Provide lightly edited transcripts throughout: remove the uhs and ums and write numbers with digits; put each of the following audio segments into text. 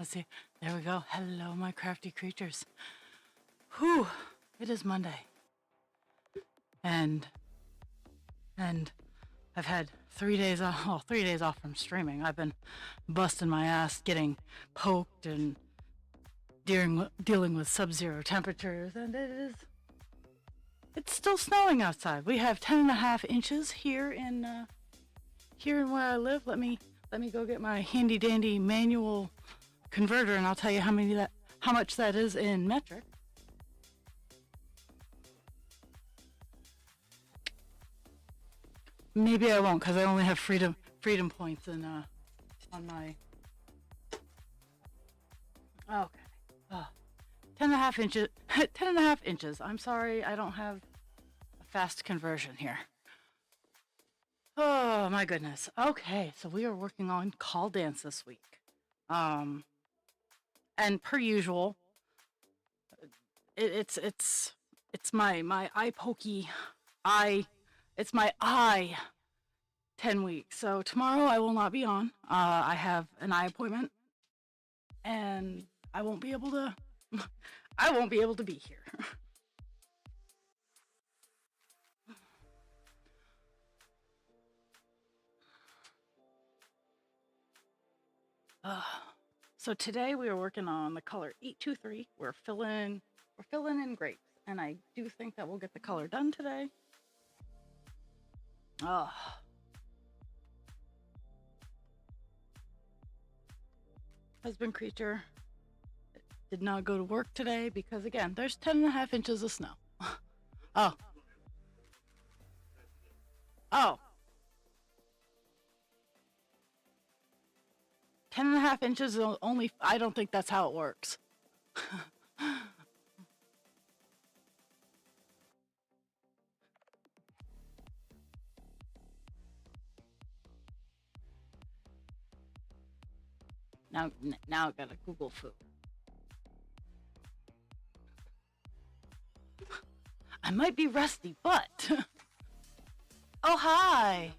Let's see. There we go. Hello, my crafty creatures. Whew. It is Monday. And I've had 3 days off. Well, 3 days off from streaming. I've been busting my ass, getting poked and dealing with sub-zero temperatures, and it's still snowing outside. We have 10.5 inches here in where I live. Let me go get my handy dandy manual converter, and I'll tell you how much that is in metric. Maybe I won't, because I only have freedom points in on my. Okay. 10.5 inches. 10.5 inches. I'm sorry, I don't have a fast conversion here. Oh my goodness. Okay, so we are working on call dance this week. And per usual, it's my eye pokey eye. It's my eye 10 weeks. So tomorrow I will not be on. I have an eye appointment, and I won't be able to be here. So today we are working on the color 823. We're filling in grapes, and I do think that we'll get the color done today. Husband creature did not go to work today because, again, there's 10.5 inches of snow. Oh. 10.5 inches is only, I don't think that's how it works. Now I gotta Google food. I might be rusty, but oh, hi.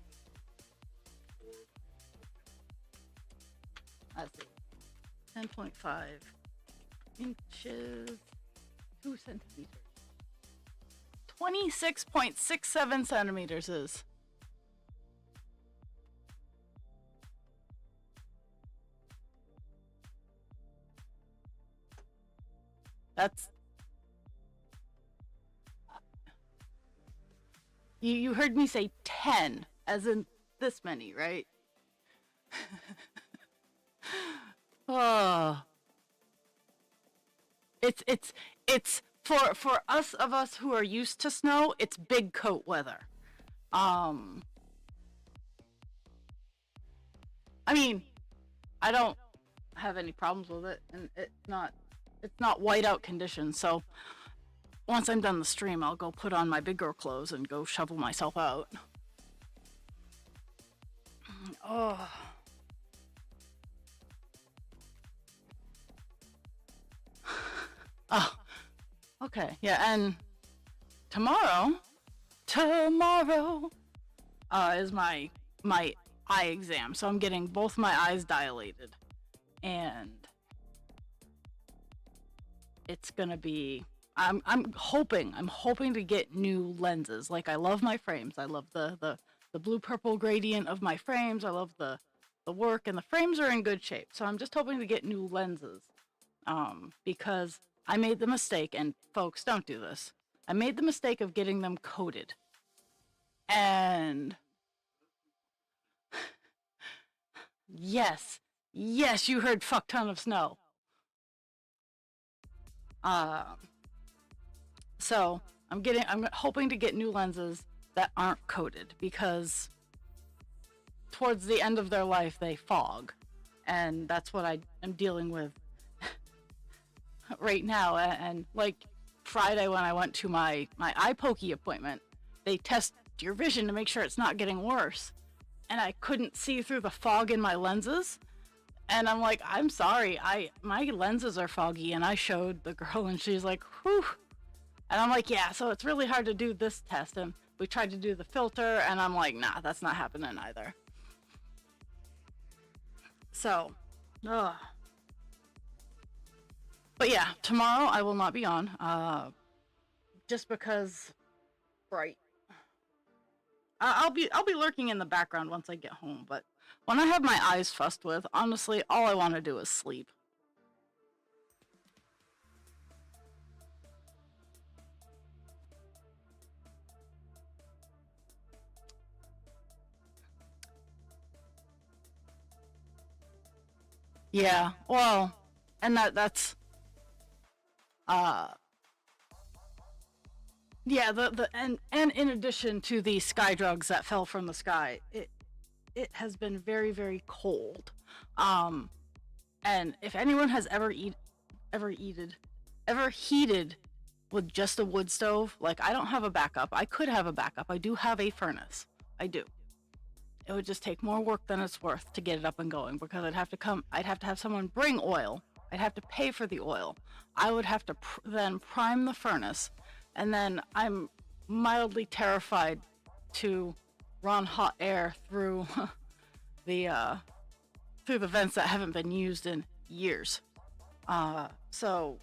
Let's see. 10.5 inches, 2 centimeters. 26.67 centimeters is. That's. You heard me say 10, as in this many, right? Oh. It's for us who are used to snow, it's big coat weather. I mean, I don't have any problems with it, and it's not whiteout conditions, so once I'm done the stream, I'll go put on my big girl clothes and go shovel myself out. Oh. Oh. Okay. Yeah, and tomorrow is my eye exam. So I'm getting both my eyes dilated. And it's going to be I'm hoping to get new lenses. Like, I love my frames. I love the blue purple gradient of my frames. I love the work, and the frames are in good shape. So I'm just hoping to get new lenses. Because I made the mistake, and folks, don't do this. I made the mistake of getting them coated. And yes, you heard fuck ton of snow. So I'm hoping to get new lenses that aren't coated, because towards the end of their life they fog, and that's what I am dealing with right now. And like Friday, when I went to my eye pokey appointment, they test your vision to make sure it's not getting worse, and I couldn't see through the fog in my lenses. And I'm like, I'm sorry, my lenses are foggy. And I showed the girl, and she's like, whew. And I'm like, yeah, so it's really hard to do this test. And we tried to do the filter, and I'm like, nah, that's not happening either. So, But yeah, tomorrow I will not be on. Just because, right. I'll be lurking in the background once I get home. But when I have my eyes fussed with, honestly, all I want to do is sleep. Yeah, well, and that's uh yeah, the and in addition to the sky drugs that fell from the sky, it has been very, very cold. Um and if anyone has ever eated ever heated with just a wood stove, like, I don't have a backup. I could have a backup. I do have a furnace. I do. It would just take more work than it's worth to get it up and going, because I'd have to have someone bring oil. I'd have to pay for the oil. I would have to then prime the furnace, and then I'm mildly terrified to run hot air through the through the vents that haven't been used in years. So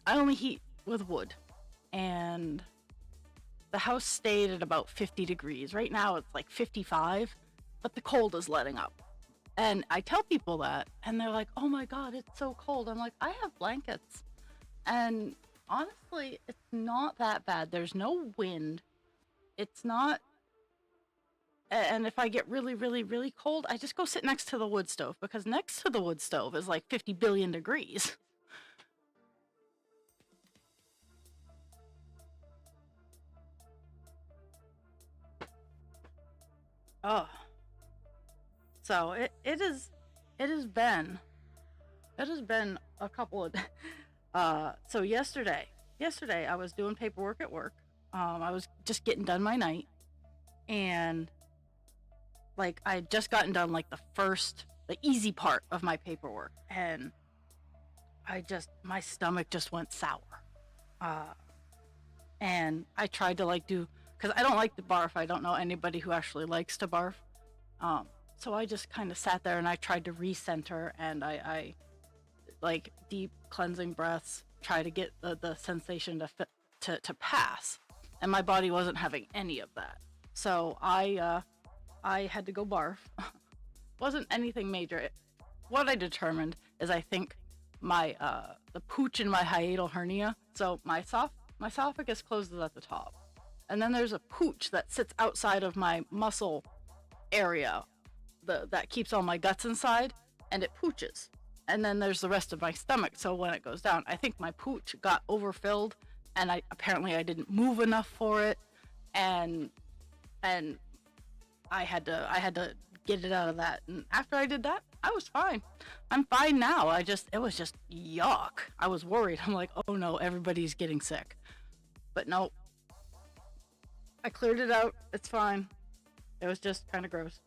I only heat with wood, and the house stayed at about 50 degrees. Right now it's like 55, but the cold is letting up. And I tell people that, and they're like, "Oh my god, it's so cold." I'm like, "I have blankets." And honestly, it's not that bad. There's no wind. It's not. And if I get really, really, really cold, I just go sit next to the wood stove, because next to the wood stove is like 50 billion degrees. Oh, so it has been a couple of so yesterday I was doing paperwork at work. I was just getting done my night, and like, I had just gotten done like the easy part of my paperwork, and my stomach just went sour. Uh, and I tried to like do, because I don't like to barf. I don't know anybody who actually likes to barf. So I just kind of sat there and I tried to recenter, and I like deep cleansing breaths, try to get the sensation to pass, and my body wasn't having any of that. So I had to go barf. Wasn't anything major. What I determined is, I think my the pooch in my hiatal hernia. So my esophagus closes at the top, and then there's a pooch that sits outside of my muscle area, that keeps all my guts inside, and it pooches. And then there's the rest of my stomach. So when it goes down, I think my pooch got overfilled, and I didn't move enough for it, and I had to get it out of that. And after I did that, I was fine. I'm fine now. It was just yuck. I was worried. I'm like, "Oh no, everybody's getting sick." But no, I cleared it out. It's fine. It was just kind of gross.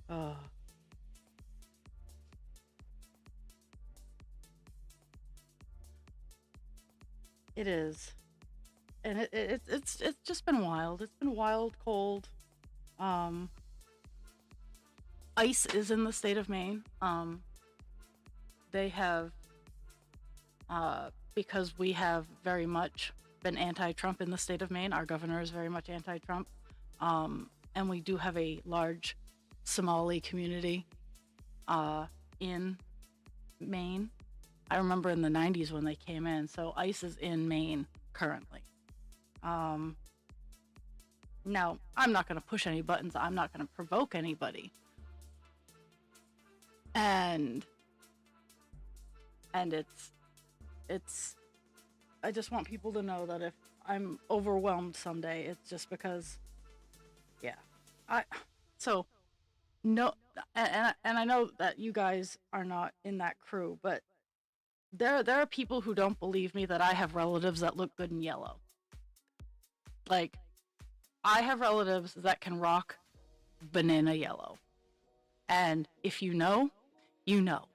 Oh, it is. And it's just been wild. It's been wild, cold. Um, Ice is in the state of Maine. They have, because we have very much been anti-Trump in the state of Maine. Our governor is very much anti-Trump, and we do have a large Somali community in Maine. I remember in the 90s when they came in. So ICE is in Maine currently. Um, Now, I'm not going to push any buttons. I'm not going to provoke anybody. And it's I just want people to know that if I'm overwhelmed someday, it's just because, yeah. I so no, and I know that you guys are not in that crew, but there are people who don't believe me that I have relatives that look good in yellow. Like, I have relatives that can rock banana yellow. And if you know, you know.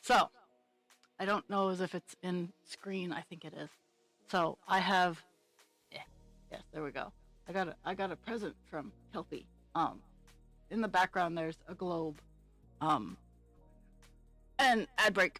So, I don't know as if it's in screen. I think it is. So I have, yeah, yes, there we go. I got a present from Kelpie. In the background there's a globe. Um, and ad break.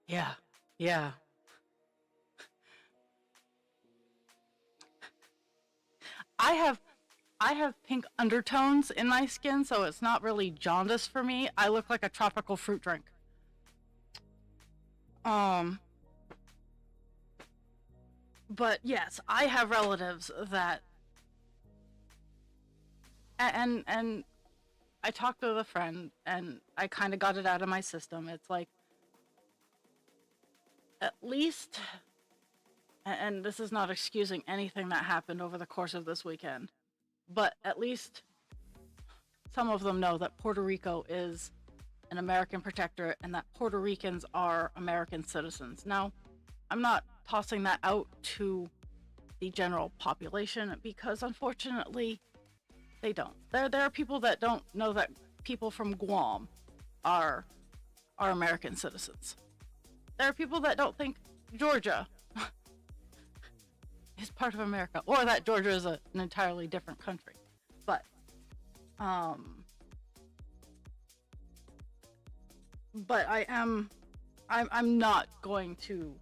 Yeah, yeah. I have I have pink undertones in my skin, so it's not really jaundice for me. I look like a tropical fruit drink. Um, but yes, I have relatives that, and I talked with a friend, and I kind of got it out of my system. It's like, at least, and this is not excusing anything that happened over the course of this weekend, but at least some of them know that Puerto Rico is an American protectorate and that Puerto Ricans are American citizens. Now, I'm not tossing that out to the general population because unfortunately they don't. There are people that don't know that people from Guam are American citizens. There are people that don't think Georgia is part of America or that Georgia is an entirely different country. But but I'm not going to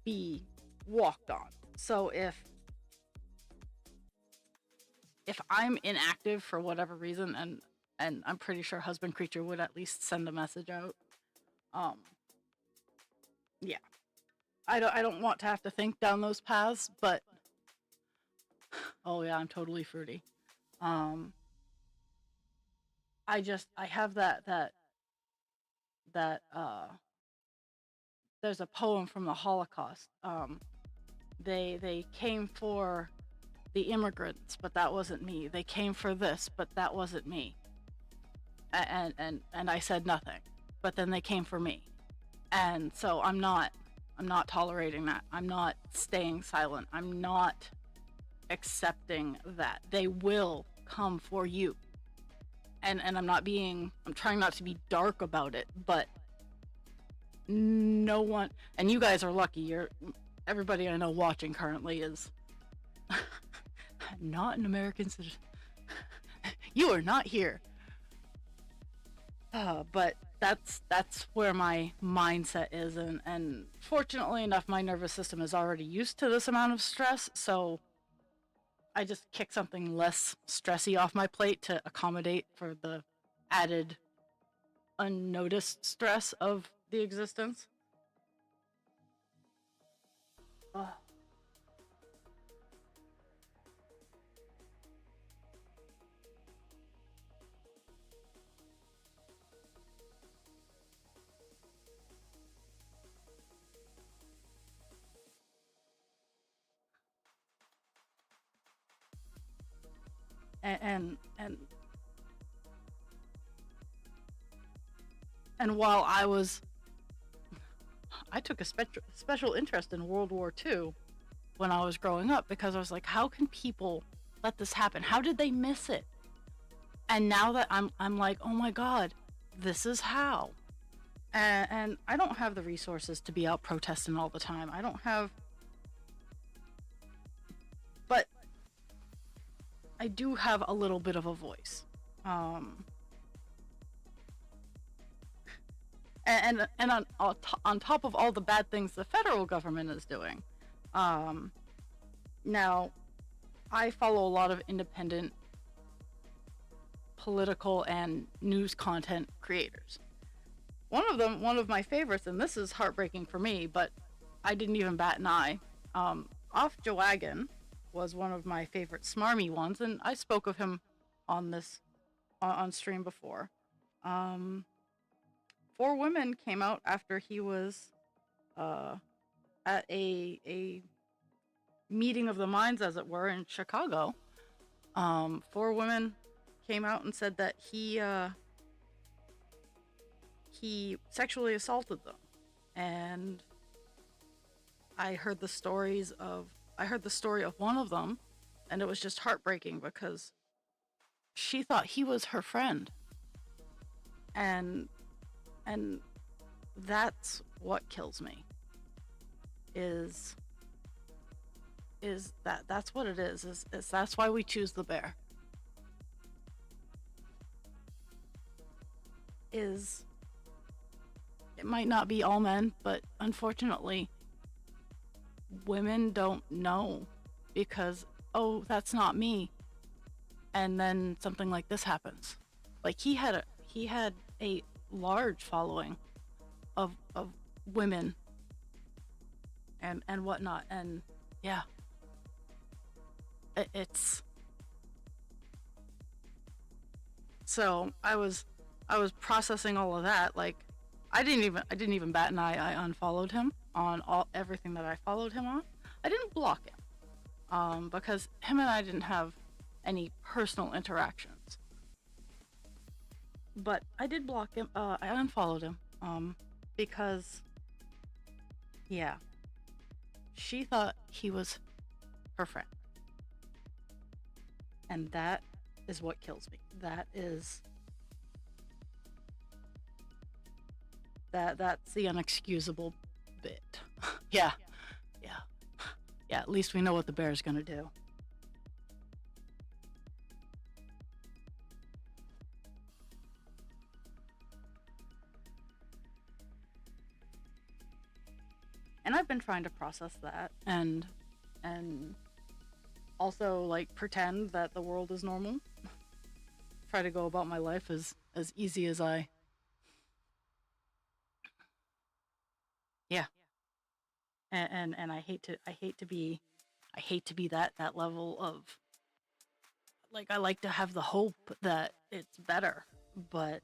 be walked on. So if I'm inactive for whatever reason, and I'm pretty sure Husband Creature would at least send a message out. Um, yeah, I don't want to have to think down those paths, but oh yeah, I'm totally fruity. Um, I have that there's a poem from the Holocaust. They came for the immigrants, but that wasn't me. They came for this, but that wasn't me. And I said nothing. But then they came for me. And so I'm not tolerating that. I'm not staying silent. I'm not accepting that. They will come for you. And I'm trying not to be dark about it, but no one, and you guys are lucky. Everybody I know watching currently is not an American citizen. You are not here. But that's where my mindset is, and fortunately enough, my nervous system is already used to this amount of stress, so I just kick something less stressy off my plate to accommodate for the added unnoticed stress of the existence. Ugh. And and and while I took a special interest in World War II when I was growing up because I was like, how can people let this happen? How did they miss it? And now that I'm like, oh my God, this is how. And I don't have the resources to be out protesting all the time. I don't have I do have a little bit of a voice. Um, and on top of all the bad things the federal government is doing, um, now I follow a lot of independent political and news content creators. One of my favorites, and this is heartbreaking for me, but I didn't even bat an eye. Off Joagan was one of my favorite smarmy ones, and I spoke of him on this on stream before. Um, Four women came out after he was uh, at a meeting of the minds, as it were, in Chicago. Four women came out and said that he sexually assaulted them, and I heard the story of one of them, and it was just heartbreaking because she thought he was her friend, and and that's what kills me. Is that's what it is that's why we choose the bear. Is it might not be all men, but unfortunately women don't know because, oh, that's not me, and then something like this happens. Like he had a large following of women and whatnot, and yeah, it's so I was processing all of that. Like I didn't even bat an eye. I unfollowed him on everything that I followed him on. I didn't block him because him and I didn't have any personal interactions. But I did block him. I unfollowed him because yeah, she thought he was her friend, and that is what kills me. That's the unexcusable bit. Yeah, yeah, yeah. At least we know what the bear's gonna do. And I've been trying to process that and also like pretend that the world is normal. Try to go about my life as easy as I. Yeah. And I hate to be that level of, like, I like to have the hope that it's better, but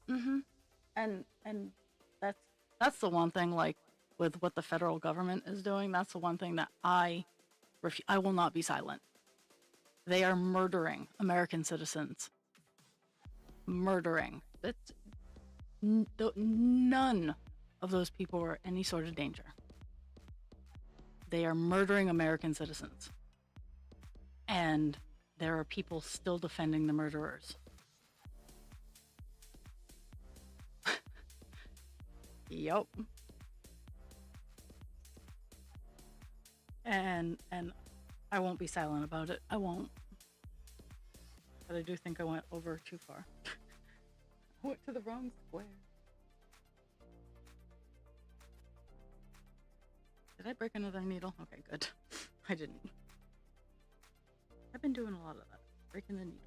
mhm. And that's the one thing, like, with what the federal government is doing, that's the one thing that I will not be silent. They are murdering American citizens. Murdering. None of those people are any sort of danger. They are murdering American citizens. And there are people still defending the murderers. Yup. And I won't be silent about it. I won't. But I do think I went over too far. I went to the wrong square. Did I break another needle? Okay, good. I didn't. I've been doing a lot of that. Breaking the needles.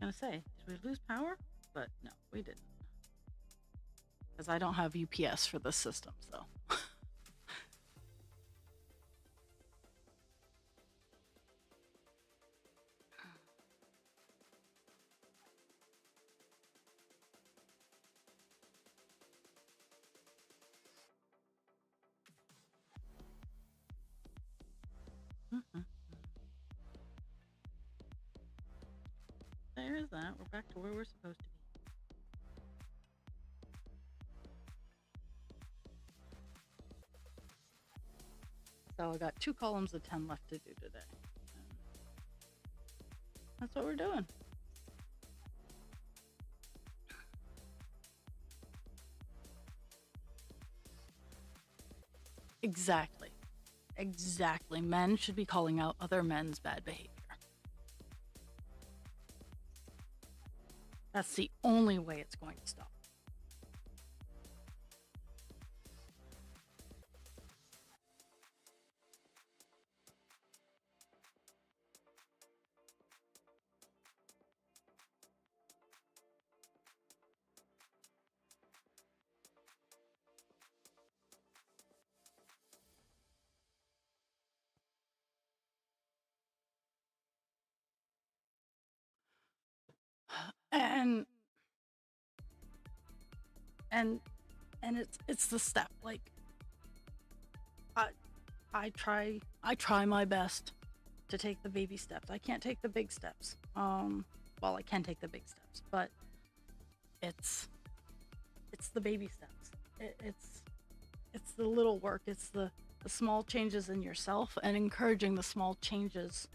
I was gonna say, did we lose power? But no, we didn't. Because I don't have UPS for this system, so. There's that. We're back to where we're supposed to be. So I got 2 columns of 10 left to do today. That's what we're doing. Exactly. Exactly. Men should be calling out other men's bad behavior. That's the only way it's going to stop. And and and it's the step. Like I I try my best to take the baby steps. I can't take the big steps. Well, I can take the big steps, but it's the baby steps. It's the little work. It's the small changes in yourself and encouraging the small changes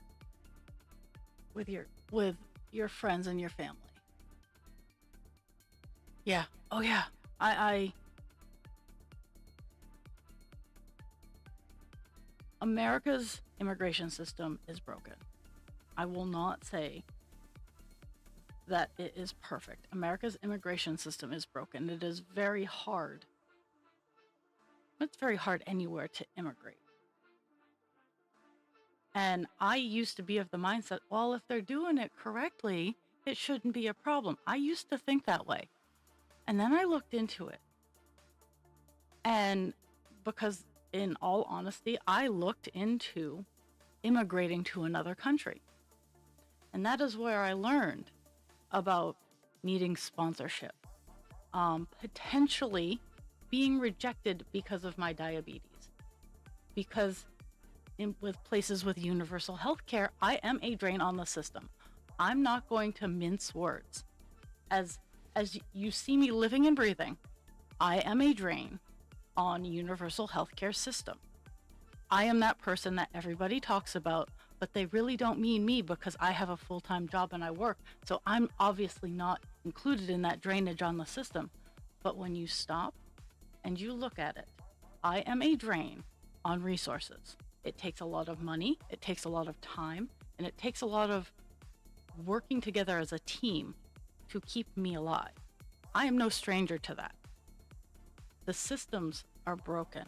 with your friends and your family. Yeah. Oh yeah. I America's immigration system is broken. I will not say that it is perfect. America's immigration system is broken. It is very hard. It's very hard anywhere to immigrate. And I used to be of the mindset, well, if they're doing it correctly, it shouldn't be a problem. I used to think that way. And then I looked into it. And because, in all honesty, I looked into immigrating to another country. And that is where I learned about needing sponsorship, potentially being rejected because of my diabetes. Because with places with universal health care, I am a drain on the system. I'm not going to mince words. As you see me living and breathing, I am a drain on universal healthcare system. I am that person that everybody talks about, but they really don't mean me because I have a full-time job and I work. So I'm obviously not included in that drainage on the system. But when you stop and you look at it, I am a drain on resources. It takes a lot of money, it takes a lot of time, and it takes a lot of working together as a team to keep me alive. I am no stranger to that. The systems are broken.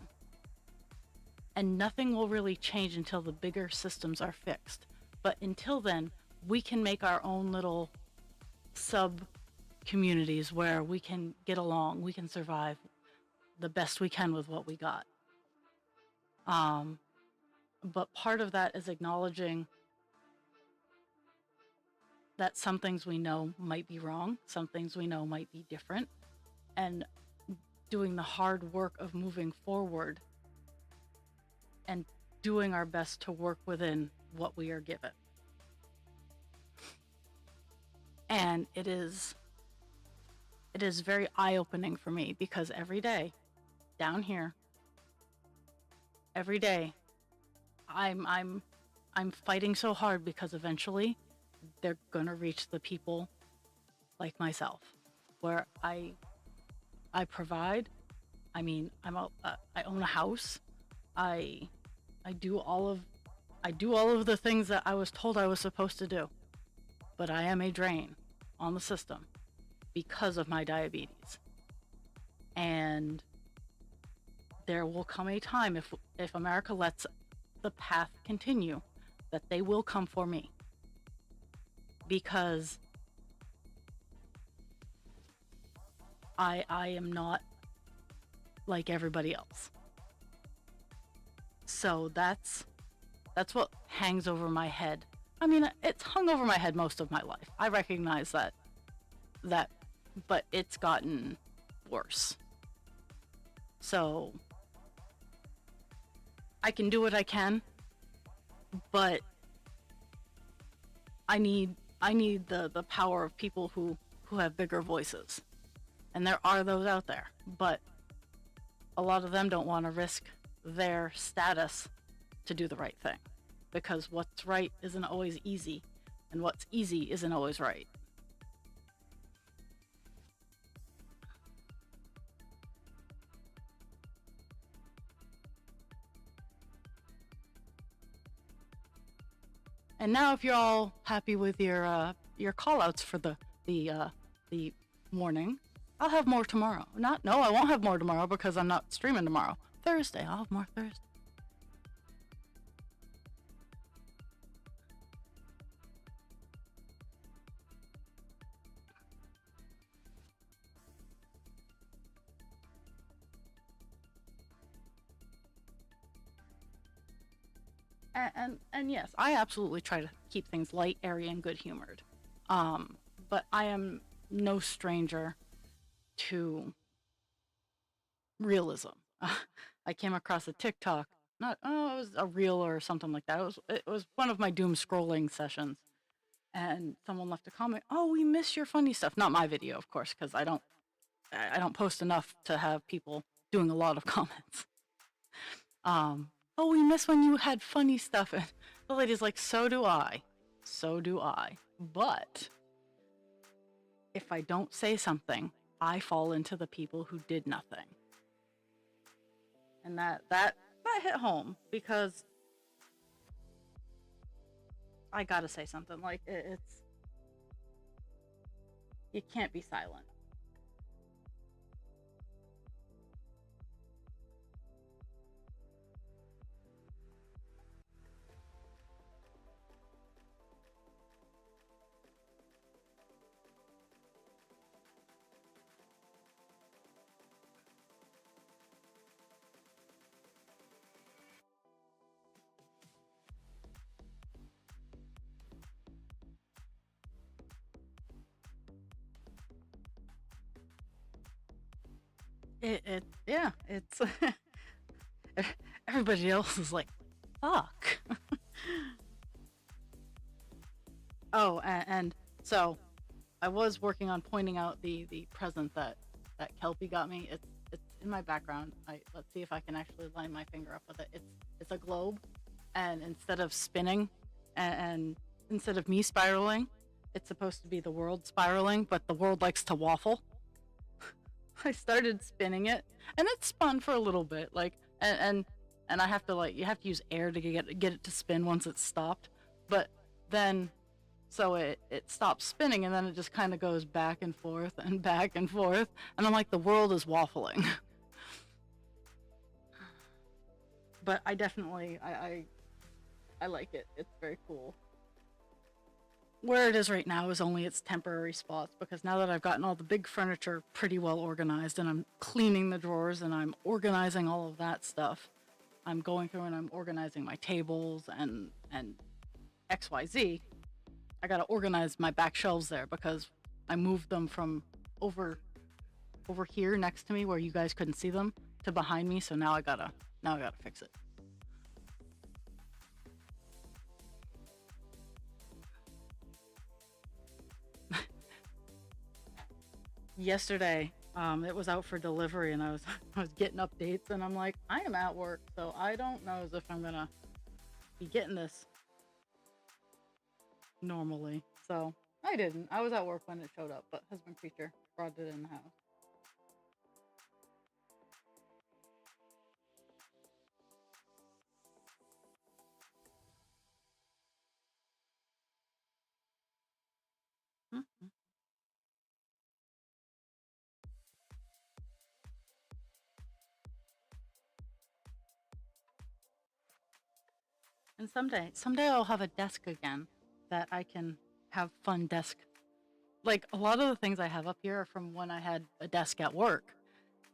And nothing will really change until the bigger systems are fixed. But until then, we can make our own little sub communities where we can get along, we can survive the best we can with what we got. But part of that is acknowledging that some things we know might be wrong, some things we know might be different, and doing the hard work of moving forward and doing our best to work within what we are given. And it is very eye-opening for me because every day down here, every day I'm fighting so hard because eventually they're gonna reach the people like myself, where I provide. I mean, I own a house. I do all of the things that I was told I was supposed to do, but I am a drain on the system because of my diabetes. And there will come a time, if America lets the path continue, that they will come for me, because I am not like everybody else. So that's what hangs over my head. I mean, it's hung over my head most of my life. I recognize that, but it's gotten worse. So I can do what I can, but I need the power of people who have bigger voices. And there are those out there, but a lot of them don't want to risk their status to do the right thing, because what's right isn't always easy, and what's easy isn't always right. And now, if you're all happy with your call outs for the morning, I'll have more tomorrow. No, I won't have more tomorrow because I'm not streaming tomorrow. Thursday, I'll have more Thursday. And yes, I absolutely try to keep things light, airy, and good humored. But I am no stranger to realism. I came across a TikTok, not it was a reel or something like that. It was one of my doom scrolling sessions, and someone left a comment. Oh, we miss your funny stuff. Not my video, of course, because I don't post enough to have people doing a lot of comments. Oh, we miss when you had funny stuff. And the lady's like, so do I. So do I. But if I don't say something, I fall into the people who did nothing. And that hit home, because I gotta say something. Like, you can't be silent. Yeah, it's everybody else is like, fuck. Oh, and so I was working on pointing out the present that Kelpie got me. It's in my background. Let's see if I can actually line my finger up with it. It's a globe, and instead of spinning, and instead of me spiraling, it's supposed to be the world spiraling, but the world likes to waffle. I started spinning it, and it spun for a little bit, like, and I have to, like, you have to use air to get it to spin once it's stopped, but then, so it stops spinning, and then it just kind of goes back and forth and back and forth, and I'm like, the world is waffling. But I definitely, I like it. It's very cool. Where it is right now is only its temporary spots, because now that I've gotten all the big furniture pretty well organized, and I'm cleaning the drawers and I'm organizing all of that stuff, I'm going through and I'm organizing my tables and XYZ. I gotta organize my back shelves there, because I moved them from over here next to me where you guys couldn't see them to behind me, so now I gotta fix it. Yesterday, it was out for delivery, and I was I was getting updates, and I'm like, I am at work, so I don't know as if I'm gonna be getting this normally. So I didn't. I was at work when it showed up, but husband creature brought it in the house. Mhm. And someday I'll have a desk again that I can have fun desk. Like, a lot of the things I have up here are from when I had a desk at work,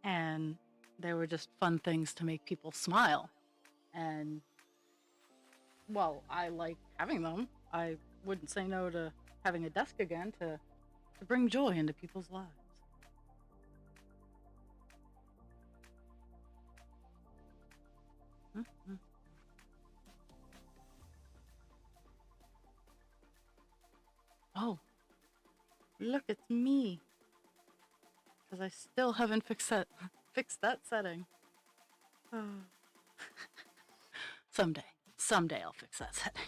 and they were just fun things to make people smile. And, well, I like having them. I wouldn't say no to having a desk again to bring joy into people's lives. Mhm. Oh, look, it's me. Because I still haven't fixed that setting. Someday. Someday I'll fix that setting.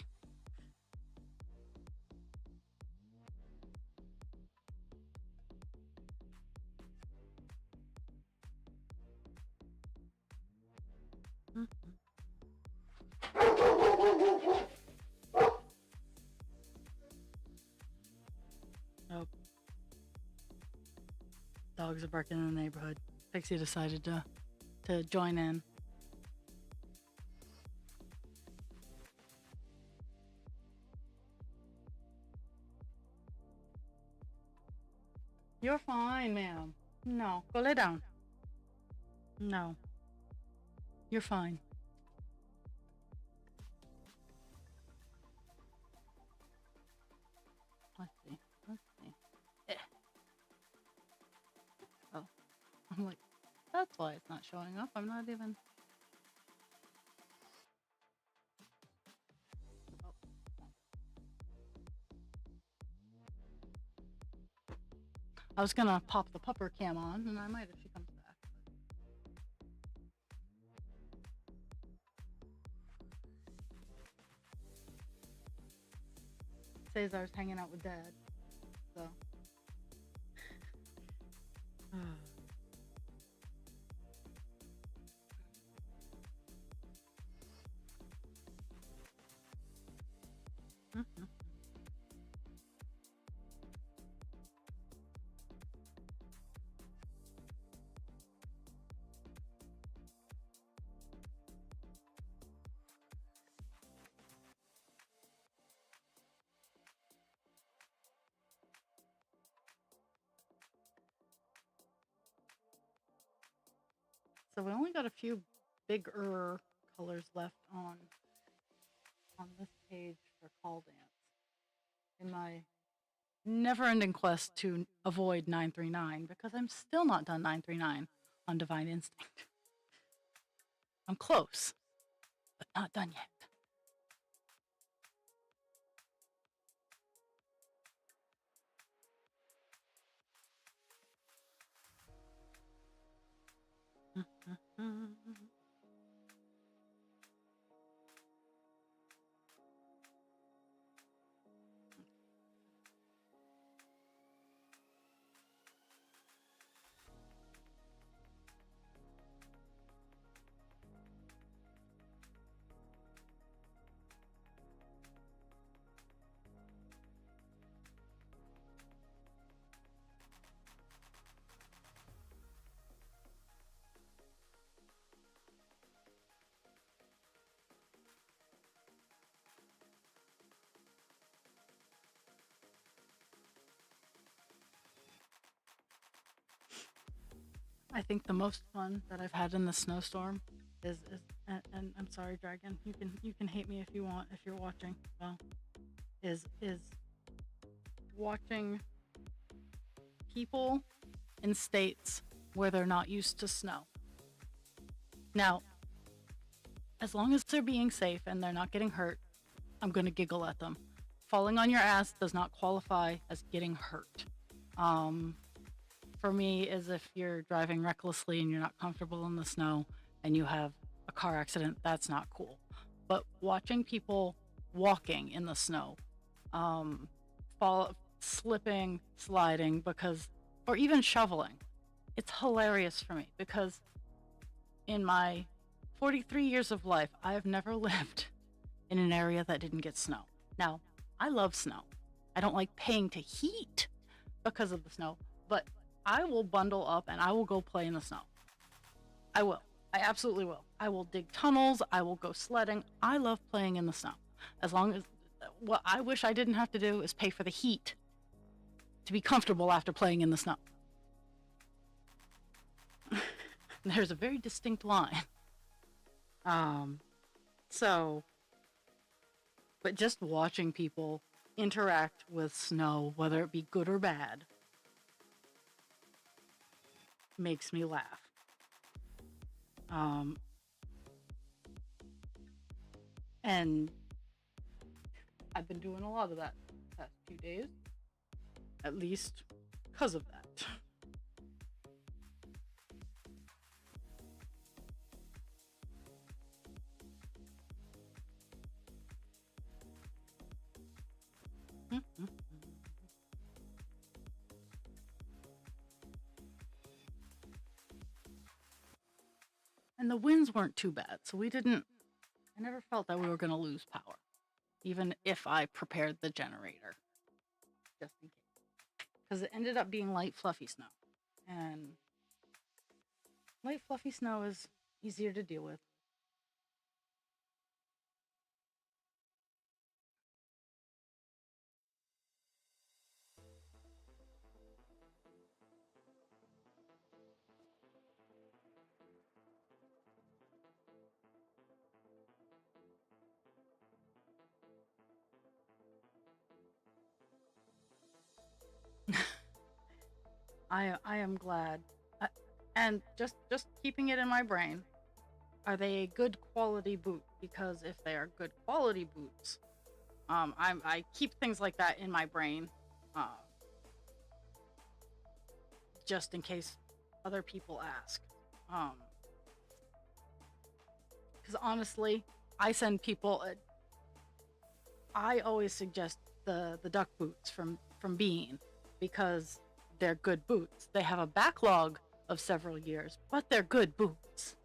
Oh, dogs are barking in the neighborhood. Pixie decided to join in. You're fine, ma'am. No, go lay down. No, you're fine. Let's see. Let's see. Eh. Oh, I'm like, that's why it's not showing up. I'm not even. Oh. I was gonna pop the pupper cam on, and I might if she comes back. Cesar's hanging out with Dad, so. So we only got a few bigger colors left on this page for call dance in my never-ending quest to avoid 939, because I'm still not done 939 on Divine Instinct. I'm close, but not done yet. I think the most fun that I've had in the snowstorm is and I'm sorry, Dragon. You can hate me if you want, if you're watching. Well, is watching people in states where they're not used to snow. Now, as long as they're being safe and they're not getting hurt, I'm gonna giggle at them. Falling on your ass does not qualify as getting hurt. For me, is if you're driving recklessly and you're not comfortable in the snow and you have a car accident, that's not cool. But watching people walking in the snow, slipping, sliding, or even shoveling, it's hilarious for me, because in my 43 years of life, I have never lived in an area that didn't get snow. Now, I love snow. I don't like paying to heat because of the snow, but I will bundle up and I will go play in the snow. I will. I absolutely will. I will dig tunnels. I will go sledding. I love playing in the snow. As long as, what I wish I didn't have to do is pay for the heat to be comfortable after playing in the snow. There's a very distinct line. But just watching people interact with snow, whether it be good or bad, makes me laugh. And I've been doing a lot of that the past few days, at least because of that. and the winds weren't too bad, so I never felt that we were going to lose power, even if I prepared the generator, just in case. Because it ended up being light, fluffy snow. And light, fluffy snow is easier to deal with. I am glad. And just keeping it in my brain, are they a good quality boot? Because if they are good quality boots, I keep things like that in my brain, uh, just in case other people ask. Because honestly, I send people. I always suggest the duck boots from Bean, because they're good boots. They have a backlog of several years, but they're good boots.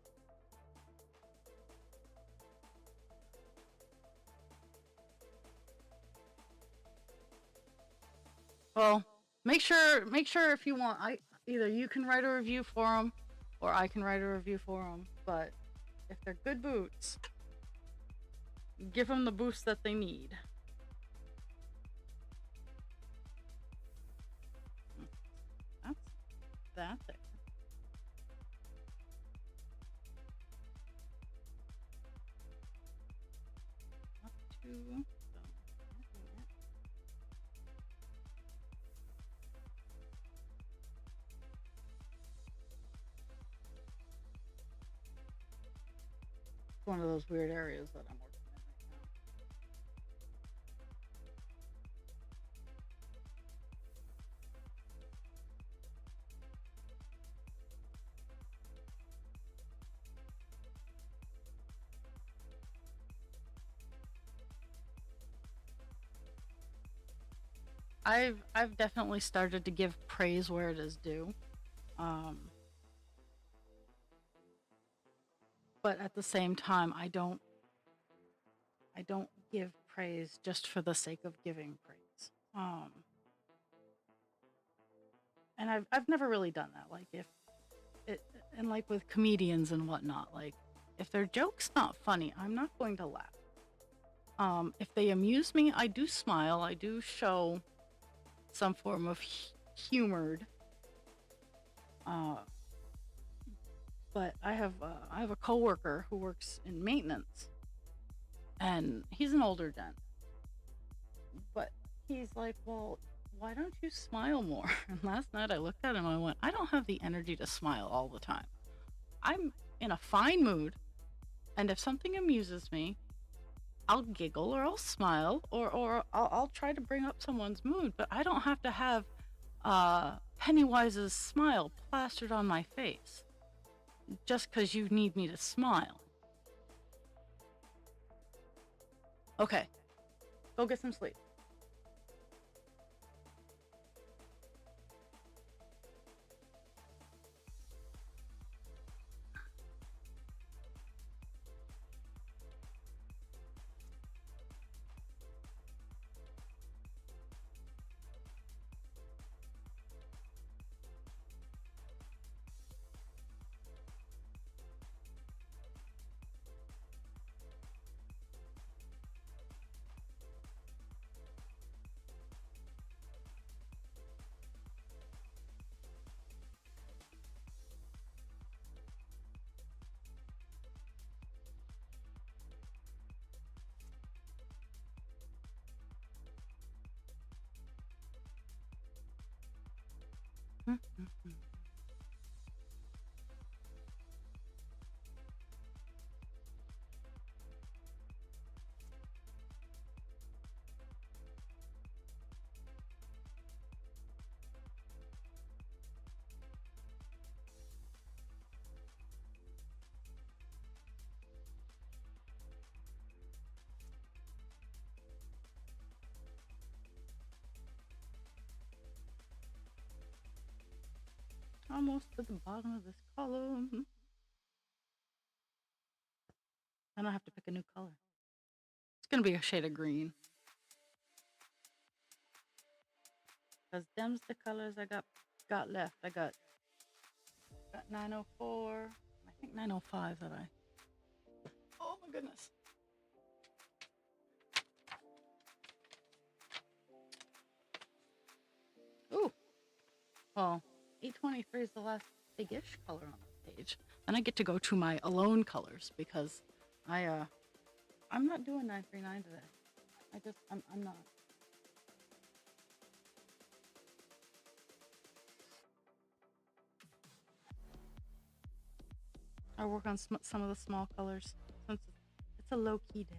Well, make sure if you want, I either you can write a review for them, or I can write a review for them. But if they're good boots, give them the boost that they need. That's that there. Up to. It's one of those weird areas that I'm working in right now. I've definitely started to give praise where it is due. Um, but at the same time, I don't give praise just for the sake of giving praise. And I've never really done that. Like if it, and like with comedians and whatnot, like if their joke's not funny, I'm not going to laugh. If they amuse me, I do smile. I do show some form of humored. Uh, but I have a coworker who works in maintenance, and he's an older gent. But he's like, well, why don't you smile more? And last night I looked at him and I went, I don't have the energy to smile all the time. I'm in a fine mood, and if something amuses me, I'll giggle or I'll smile, or I'll try to bring up someone's mood, but I don't have to have Pennywise's smile plastered on my face just because you need me to smile. Okay, go get some sleep. Almost to the bottom of this column. I don't have to pick a new color. It's gonna be a shade of green. Cause them's the colors I got left. I got 904. I think 905 that I. Oh my goodness. Ooh. Well, 823 is the last big-ish color on the page. Then I get to go to my alone colors because I'm not doing 939 today. I'm not. I work on some of the small colors since it's a low-key day.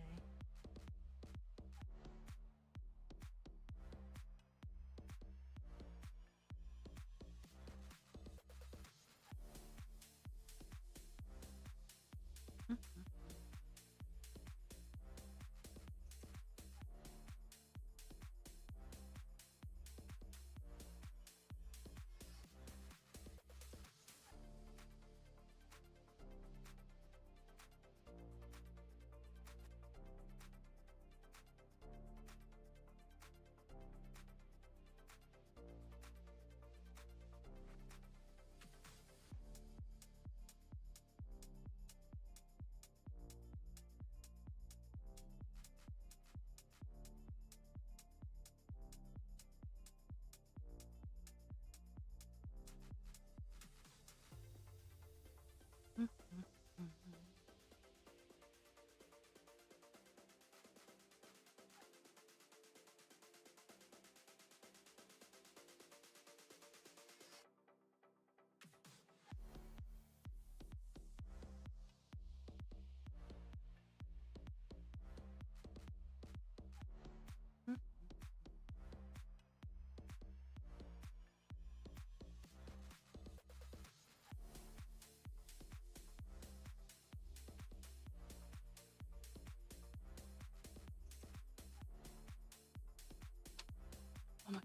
Oh my.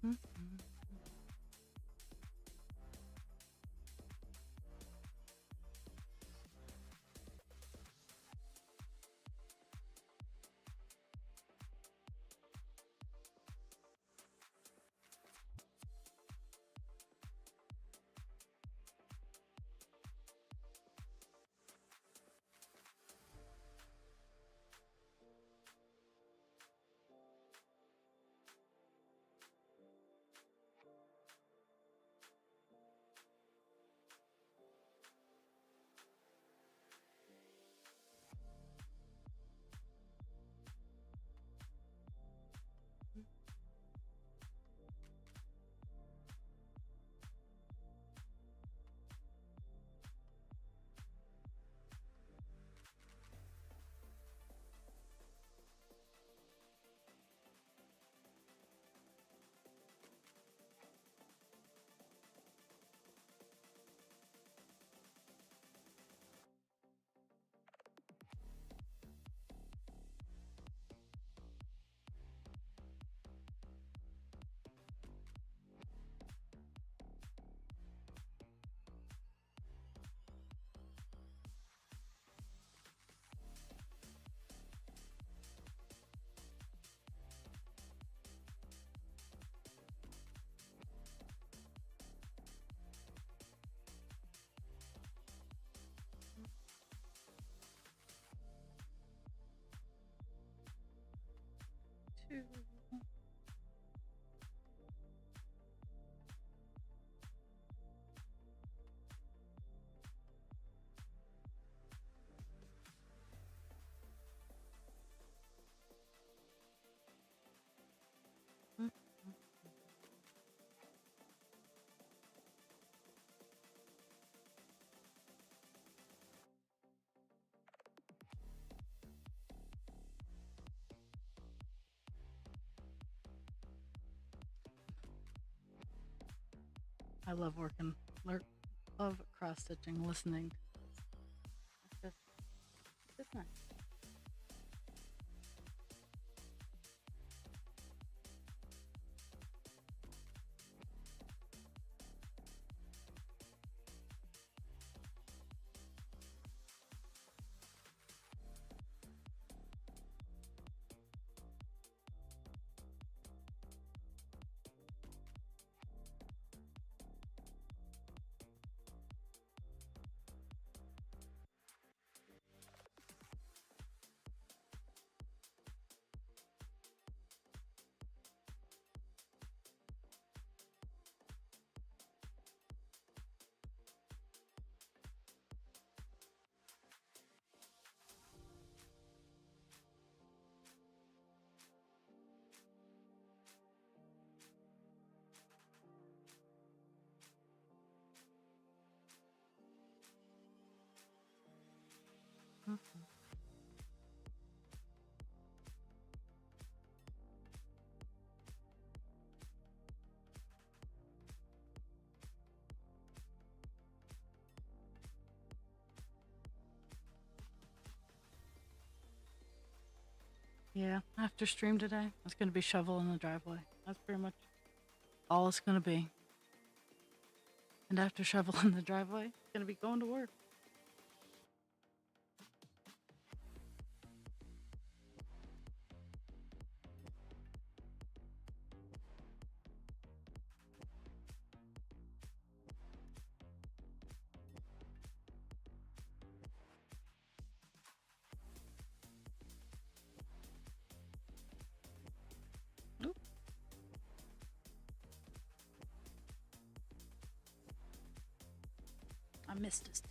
Two. I love love cross stitching, listening. It's just nice. Yeah, after stream today, it's gonna be shovel in the driveway. That's pretty much all it's gonna be. And after shovel in the driveway, it's gonna be going to work. Oop, I missed a stitch.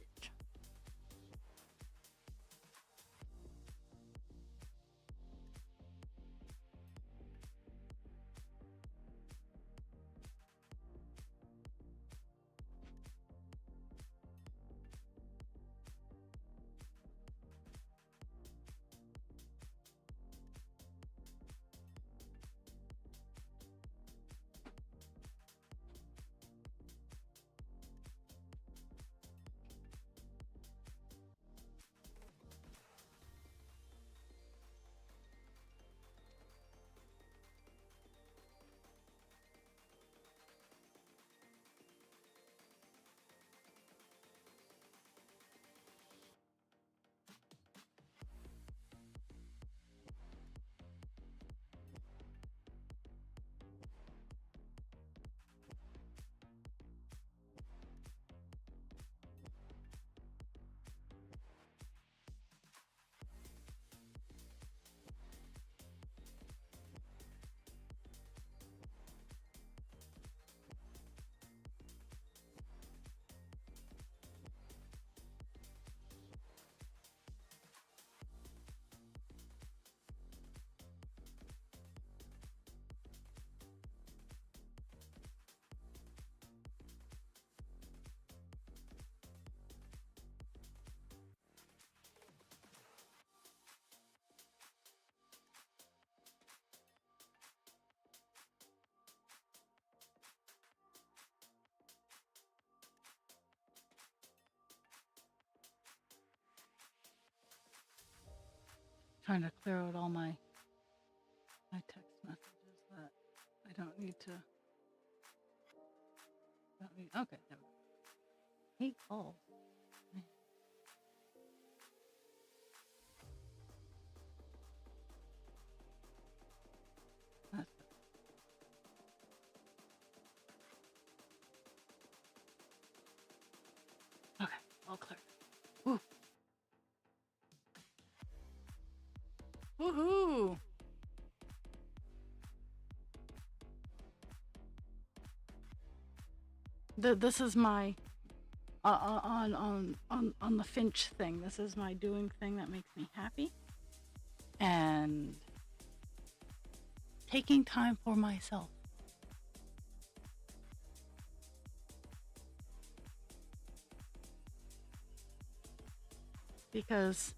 Trying to clear out all my text messages that I don't need to. Okay, there we go. Hate calls. That's okay. All clear. Woo. Woohoo! This is my on the Finch thing. This is my doing thing that makes me happy, and taking time for myself. Because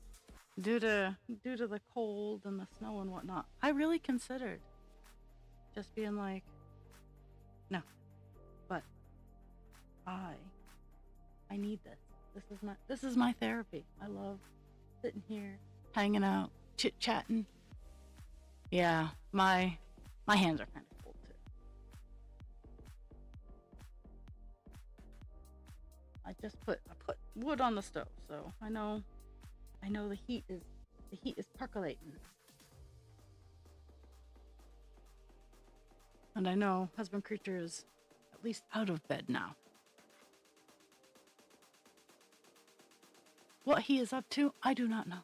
due to the cold and the snow and whatnot, I really considered just being like, no, but I need this. This is my therapy. I love sitting here, hanging out, chit chatting. Yeah, my hands are kind of cold too. I put wood on the stove, so I know the heat is percolating. And I know husband creature is at least out of bed now. What he is up to, I do not know.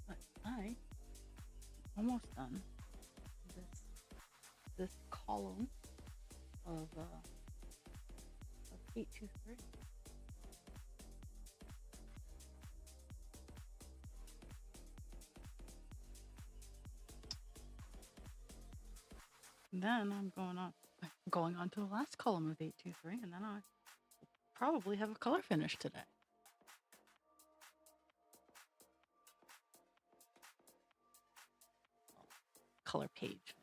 But I almost done this column of 823. Then I'm going on to the last column of 823, and then I probably have a color finish today. Color page.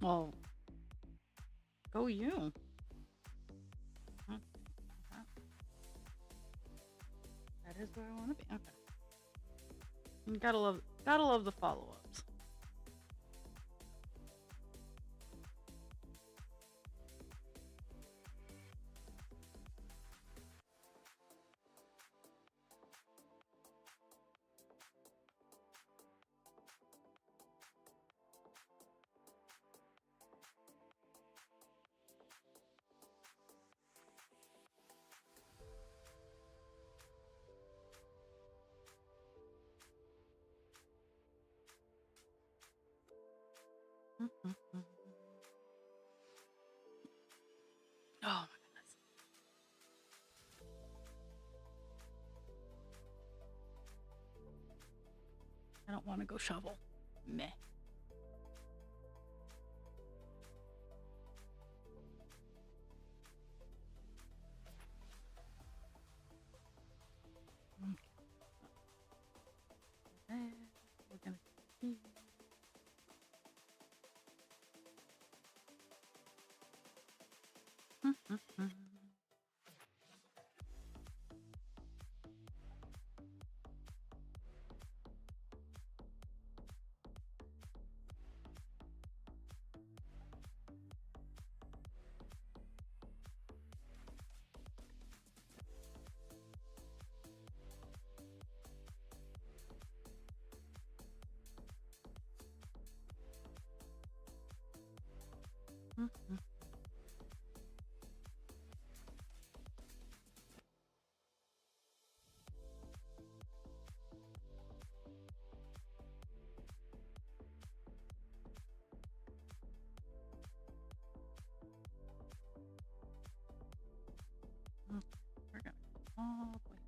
Well, go you. That is where I want to be. Okay. You gotta love the follow-ups. Oh my goodness. I don't want to go shovel. Meh. Okay. We're gonna see. We're gonna go all the way.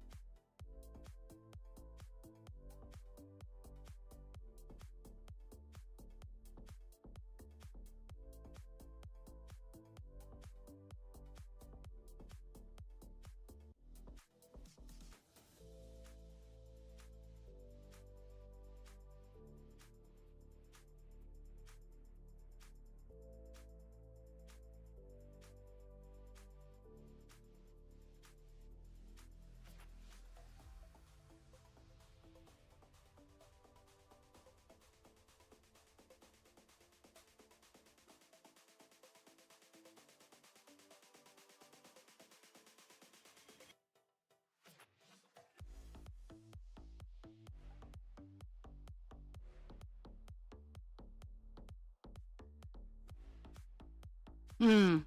Mm.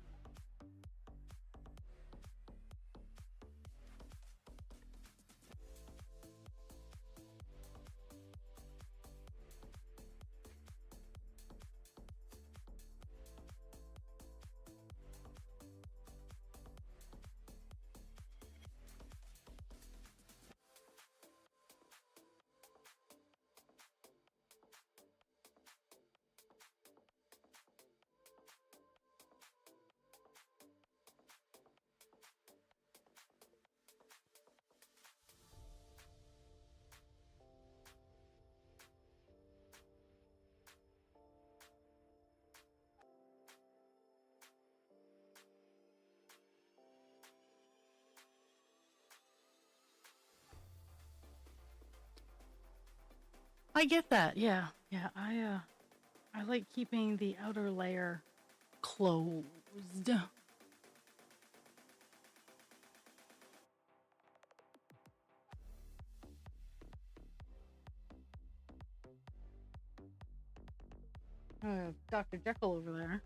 I get that. Yeah. Yeah. I like keeping the outer layer closed. Dr. Jekyll over there.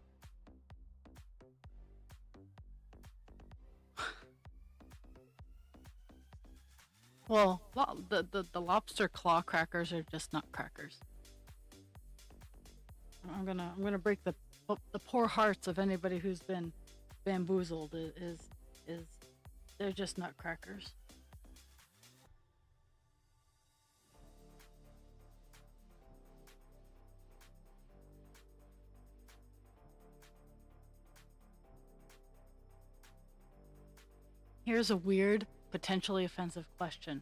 Well, the lobster claw crackers are just nutcrackers. I'm gonna break the poor hearts of anybody who's been bamboozled. Is they're just nutcrackers. Here's a weird, potentially offensive question.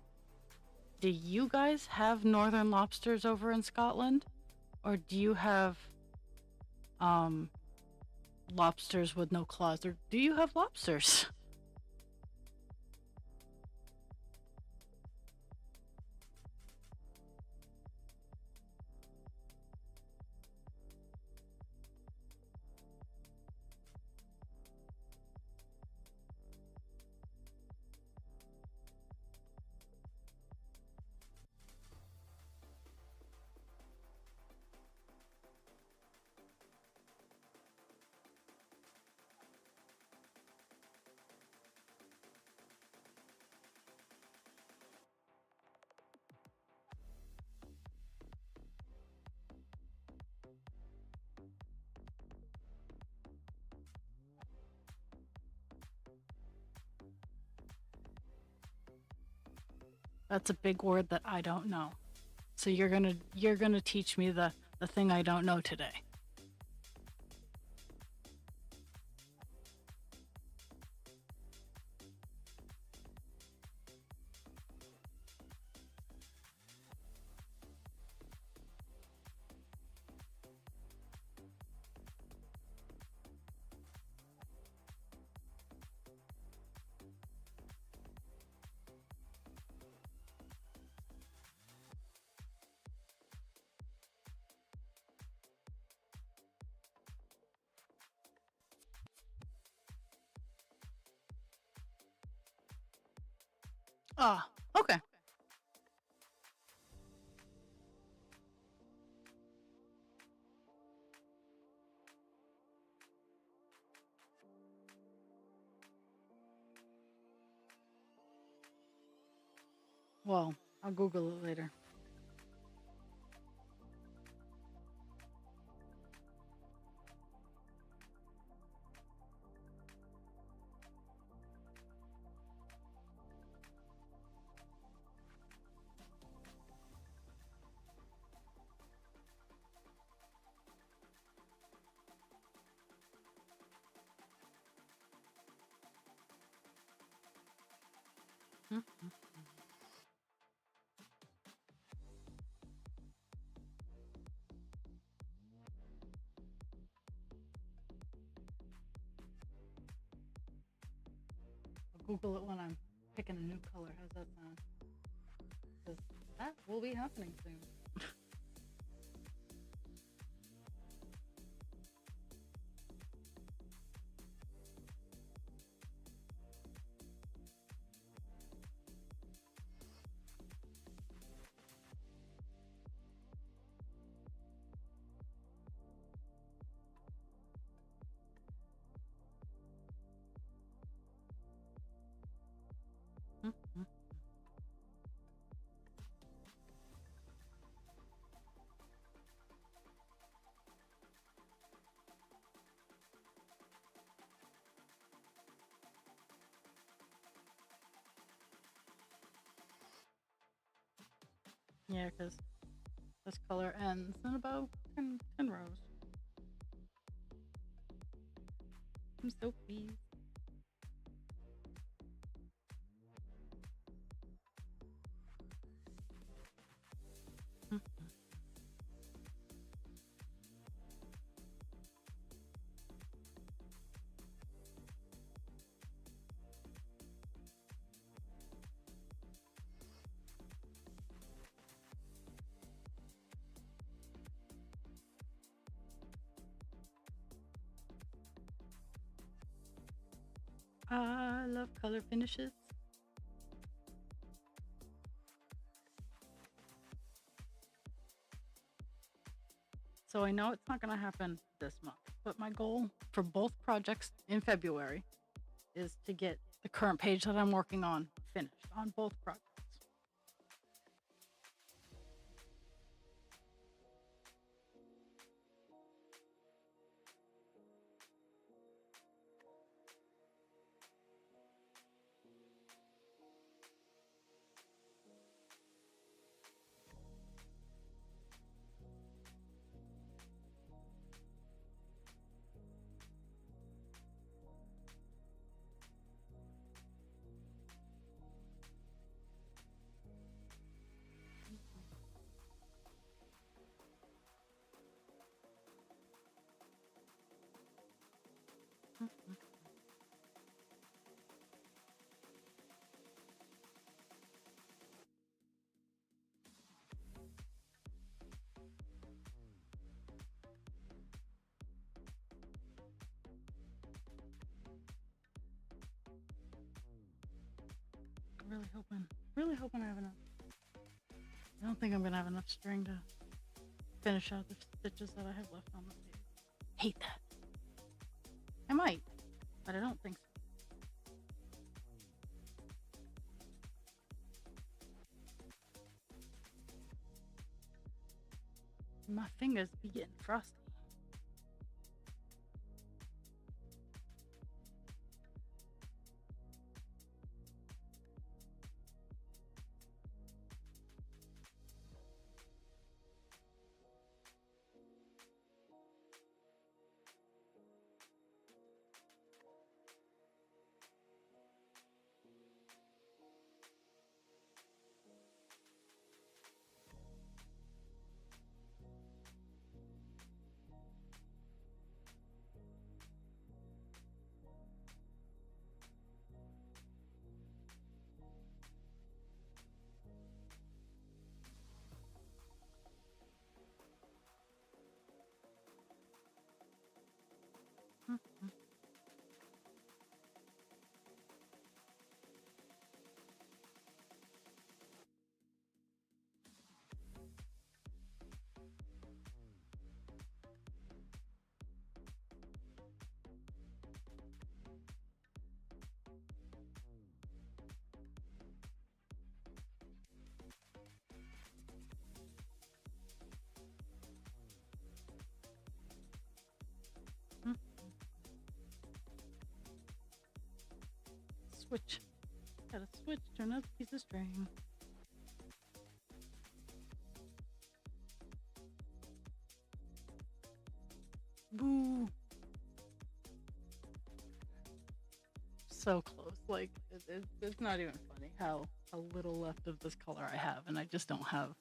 Do you guys have northern lobsters over in Scotland? Or do you have um lobsters with no claws? Or do you have lobsters? That's a big word that I don't know. So you're gonna teach me the thing I don't know today. Ah, okay. Well, I'll Google it later. Hmm. I'll Google it when I'm picking a new color. How's that sound? Because that will be happening soon. Yeah, because this color ends in about 10 rows. I'm so pleased. I love color finishes. So I know it's not going to happen this month, but my goal for both projects in February is to get the current page that I'm working on finished on both projects. Really hoping I have enough. I don't think I'm gonna have enough string to finish out the stitches that I have left on the page. Hate that. I might, but I don't think so. My fingers be getting frosty. Switch. Gotta switch to another piece of string. Boo. So close. Like, it's not even funny how little left of this color I have, and I just don't have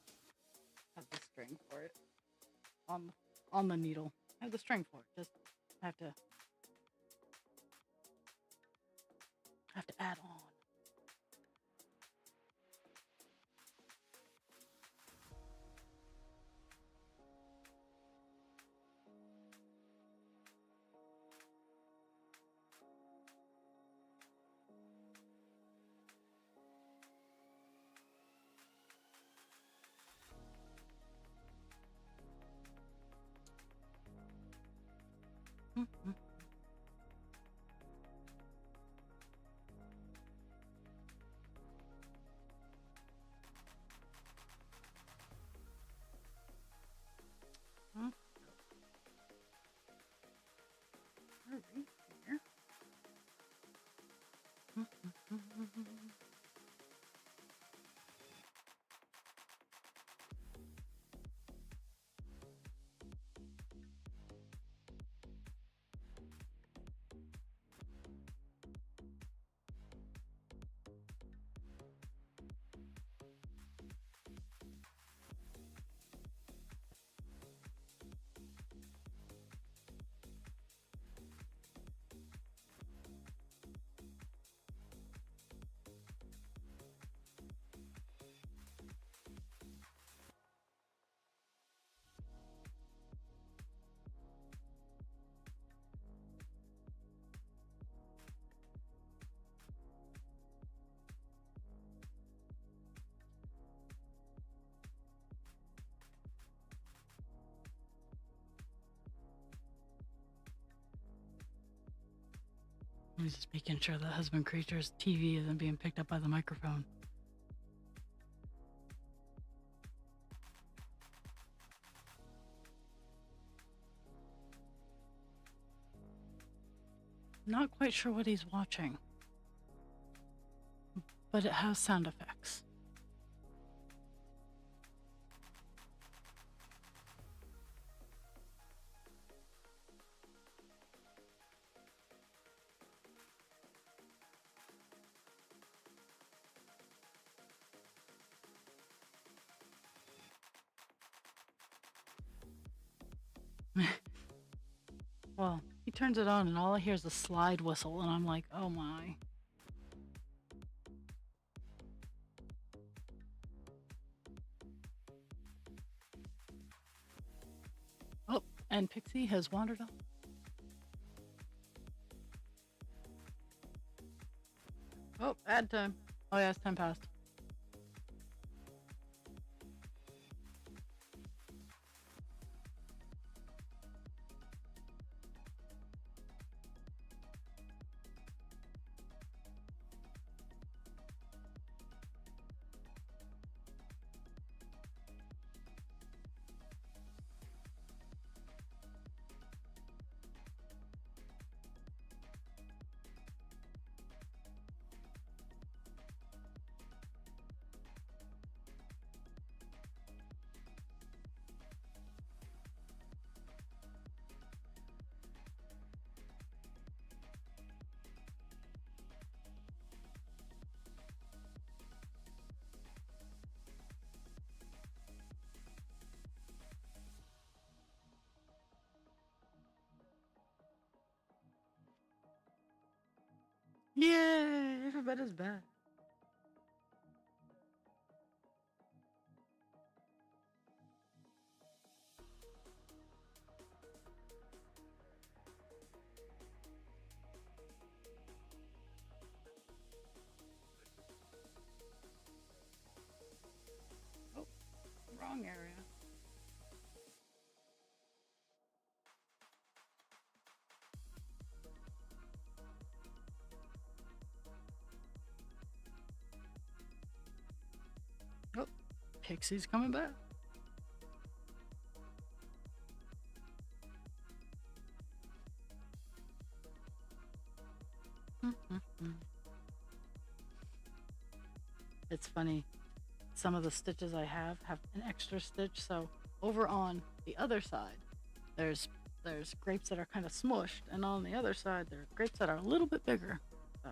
the string for it on the needle. I have the string for it. Just have to add on. I'm just making sure the husband creature's TV isn't being picked up by the microphone. Not quite sure what he's watching, but it has sound effects. Well, he turns it on and all I hear is a slide whistle, and I'm like, oh my. Oh, and Pixie has wandered off. Oh, ad time. Oh yeah, it's time passed. Yay! Everybody's back. Oh, wrong area. Oh, Pixie's coming back. It's funny. Some of the stitches I have an extra stitch, so over on the other side, there's grapes that are kind of smushed, and on the other side, there are grapes that are a little bit bigger. So.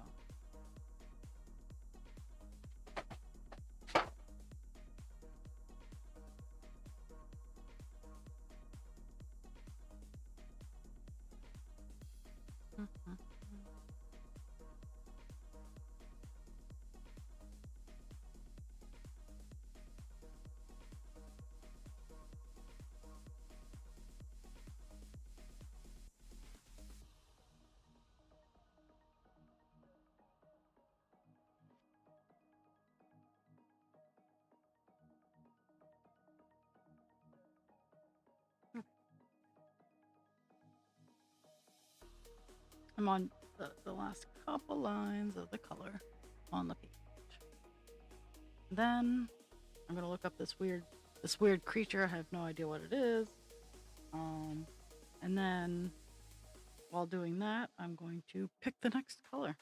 I'm on the last couple lines of the color on the page. Then I'm gonna look up this weird creature. I have no idea what it is. And then while doing that, I'm going to pick the next color.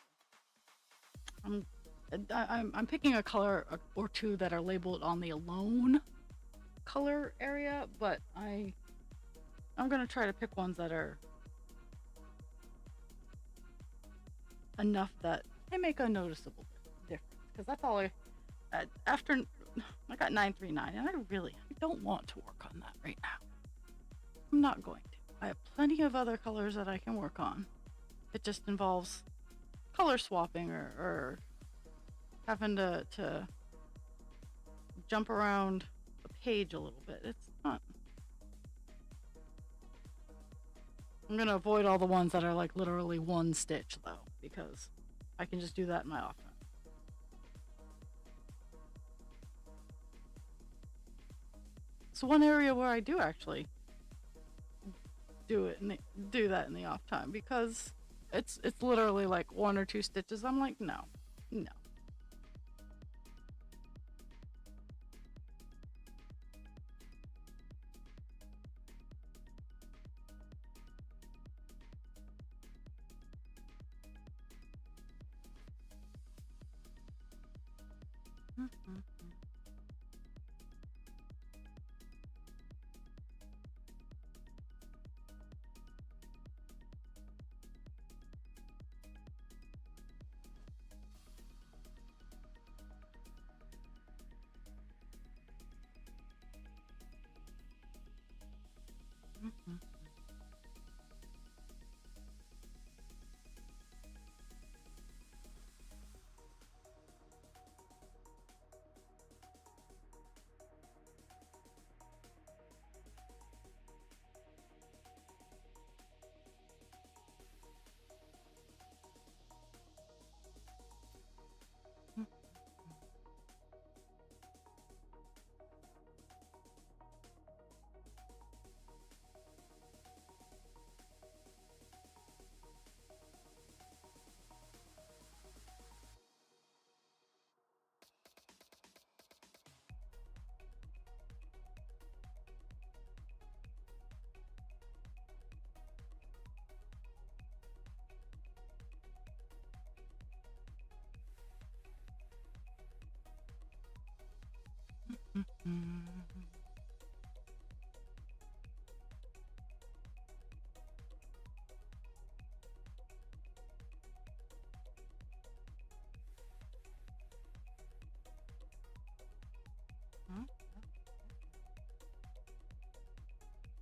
I'm picking a color or two that are labeled on the alone color area, but I'm gonna try to pick ones that are enough that they make a noticeable difference, because that's all after I got 939 and I don't want to work on that right now. I'm not going to. I have plenty of other colors that I can work on. It just involves color swapping or having to jump around the page a little bit. It's not. I'm gonna avoid all the ones that are like literally one stitch though, because I can just do that in my off time. So one area where I do actually do that in the off time, because It's literally like 1 or 2 stitches. I'm like, no, no. Mhm. Mhm. Mhm. Mhm.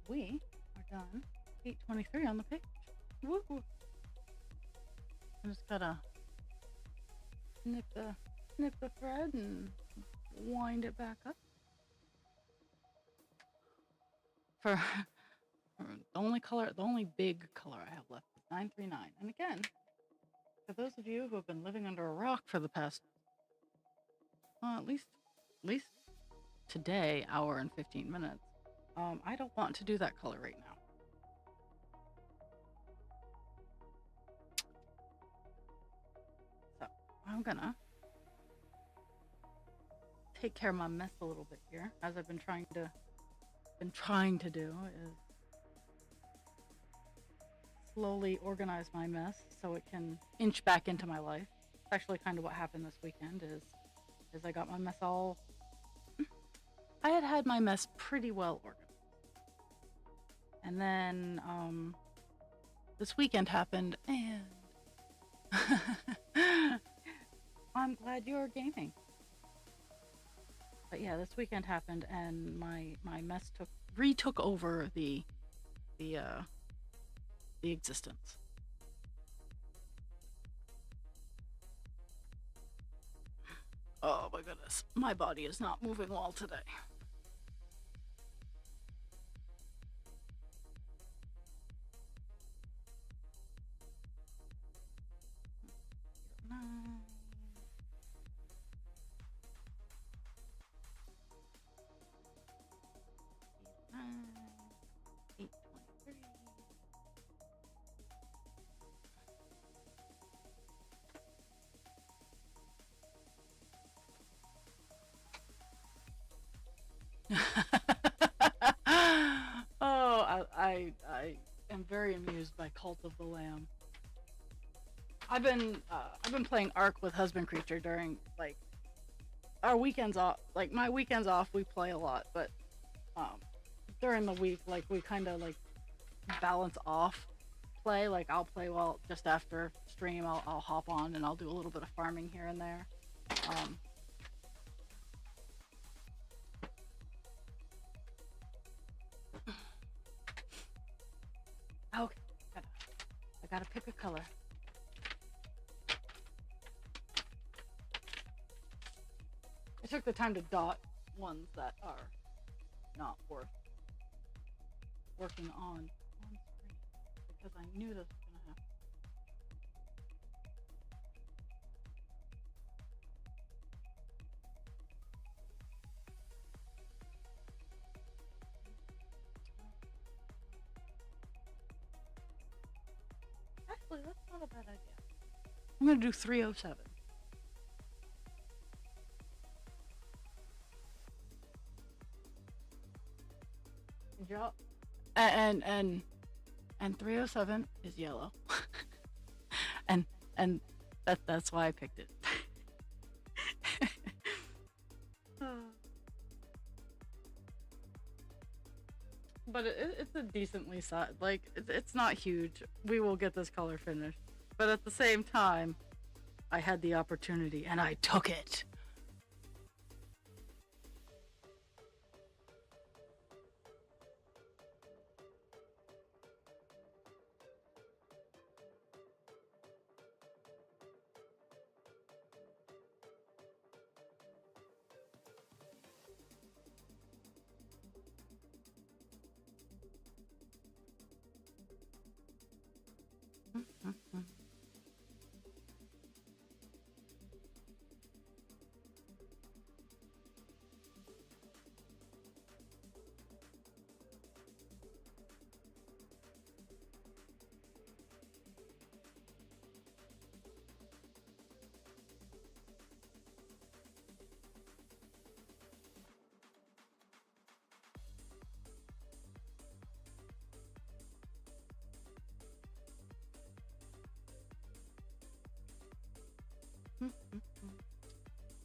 We are done. 8:23 on the page. Woo! I just gotta snip the thread and wind it back up. For the only big color I have left is 939. And again, for those of you who have been living under a rock for the past, at least today, hour and 15 minutes, I don't want to do that color right now. So I'm gonna take care of my mess a little bit here, as I've been trying to do is slowly organize my mess so it can inch back into my life. It's actually kind of what happened this weekend is I got my mess all I had my mess pretty well organized. And then this weekend happened and I'm glad you're gaming. But yeah, this weekend happened and my mess retook over the existence. Oh my goodness. My body is not moving well today. Nine, 8:23. Oh, I am very amused by Cult of the Lamb. I've been playing Ark with Husband Creature during like our weekends off. Like my weekends off, we play a lot, but um, during the week, like we kind of like balance off play. Like I'll play well just after stream. I'll hop on and I'll do a little bit of farming here and there. Um, okay, I gotta pick a color. I took the time to dot ones that are not worth working on screen because I knew this was gonna happen. Actually, that's not a bad idea. I'm gonna do 307. Good job. And 307 is yellow. and that's why I picked it. But it's a decently sized, like, it's not huge. We will get this color finished. But at the same time, I had the opportunity and I took it.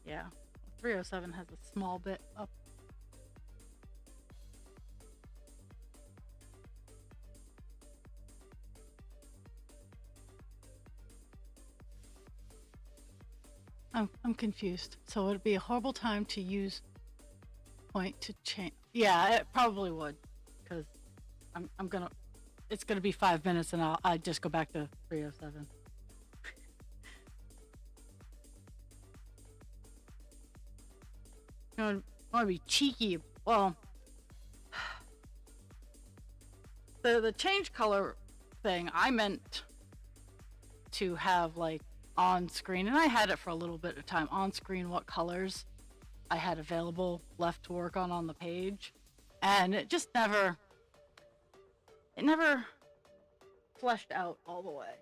Yeah, 307 has a small bit up. I'm confused. So it'd be a horrible time to use point to change. Yeah, it probably would, because it's gonna be 5 minutes and I just go back to 307. I want to be cheeky. Well, the change color thing, I meant to have like on screen, and I had it for a little bit of time on screen, what colors I had available left to work on the page, and it just never fleshed out all the way.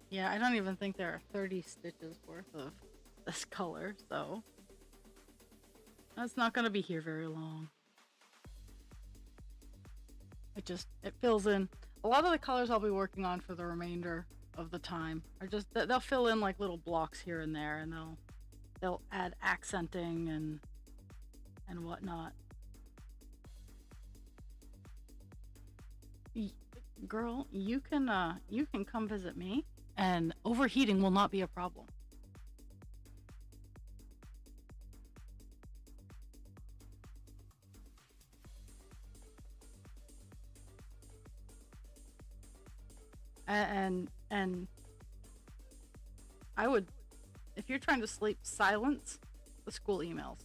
Yeah, I don't even think there are 30 stitches worth of this color, so that's not going to be here very long. It fills in. A lot of the colors I'll be working on for the remainder of the time are just, they'll fill in like little blocks here and there, and they'll add accenting and whatnot. Girl, you can come visit me, and overheating will not be a problem. And I would, if you're trying to sleep, silence the school emails.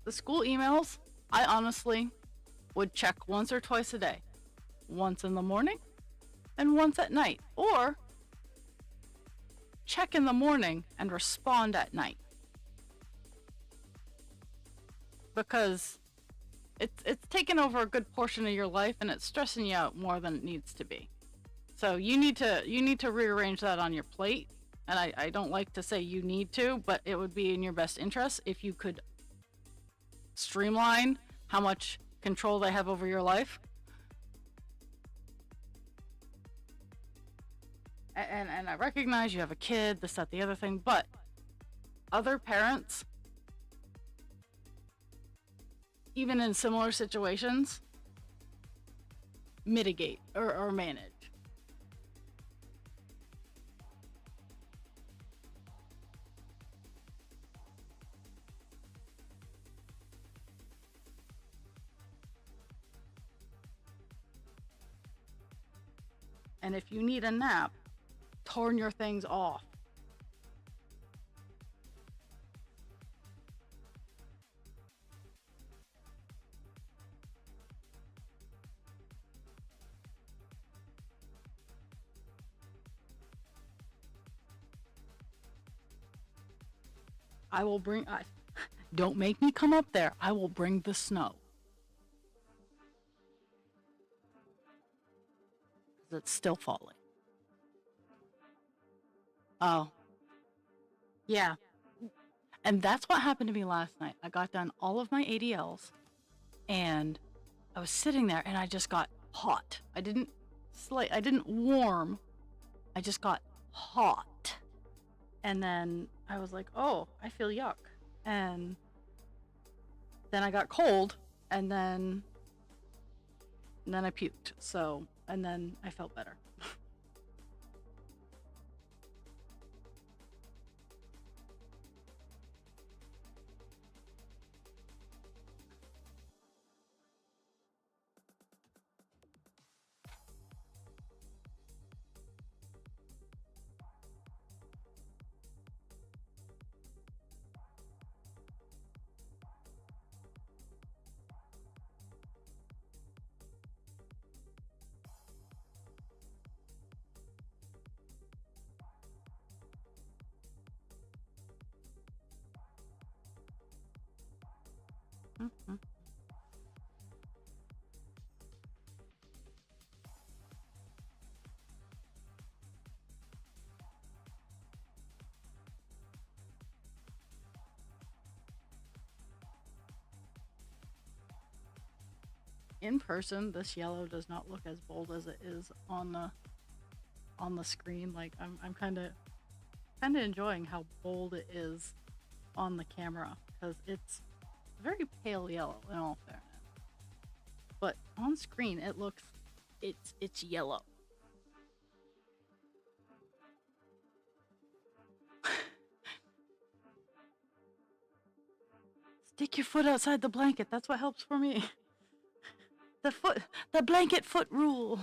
The school emails, I honestly would check once or twice a day. Once in the morning and once at night. Or check in the morning and respond at night. Because it's taken over a good portion of your life and it's stressing you out more than it needs to be. So you need to rearrange that on your plate. And I don't like to say you need to, but it would be in your best interest if you could streamline how much control they have over your life. And I recognize you have a kid, this, that, the other thing, but other parents, even in similar situations, mitigate or manage. And if you need a nap, turn your things off. I will bring. Don't make me come up there. I will bring the snow. It's still falling. Oh. Yeah. And that's what happened to me last night. I got done all of my ADLs and I was sitting there and I just got hot. I didn't warm. I just got hot. And then I was like, "Oh, I feel yuck." And then I got cold and then I puked. So, and then I felt better. Mhm. In person, this yellow does not look as bold as it is on the screen. Like I'm kind of enjoying how bold it is on the camera because it's very pale yellow in all fairness. But on screen it looks it's yellow. Stick your foot outside the blanket. That's what helps for me. The blanket foot rule.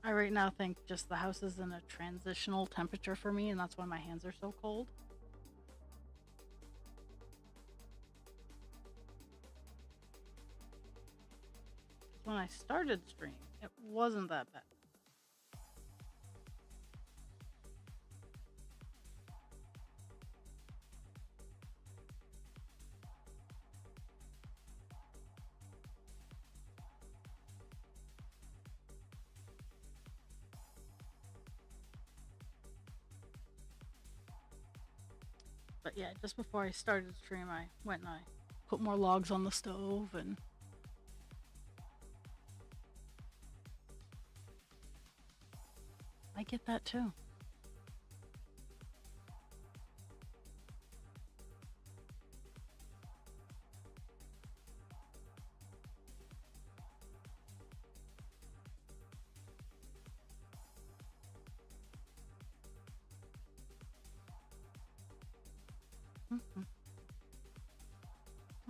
I right now think just the house is in a transitional temperature for me, and that's why my hands are so cold. When I started stream, it wasn't that bad. But yeah, just before I started stream, I went and I put more logs on the stove and I get that too.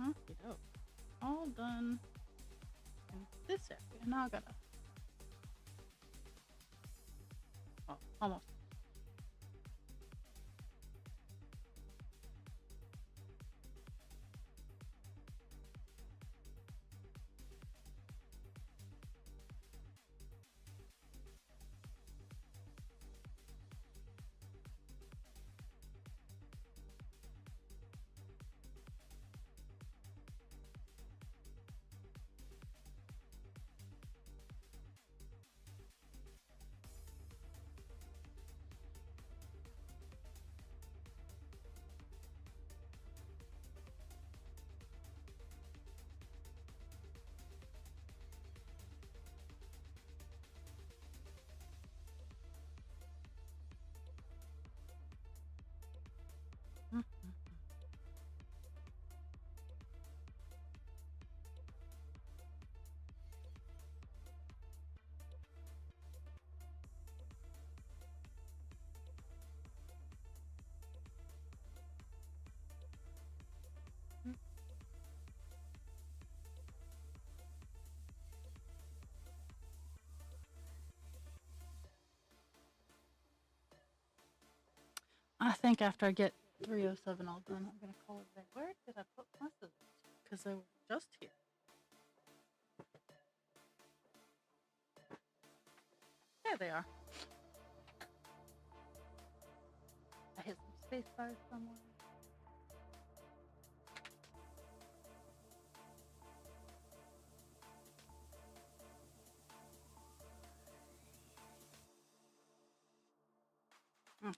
Okey-doke. All done in this area. Now I gotta. Oh, almost. I think after I get 307 all done, I'm gonna call it a day. Where did I put my scissors? Because they were just here. There they are. I hit some space bars somewhere. Okay.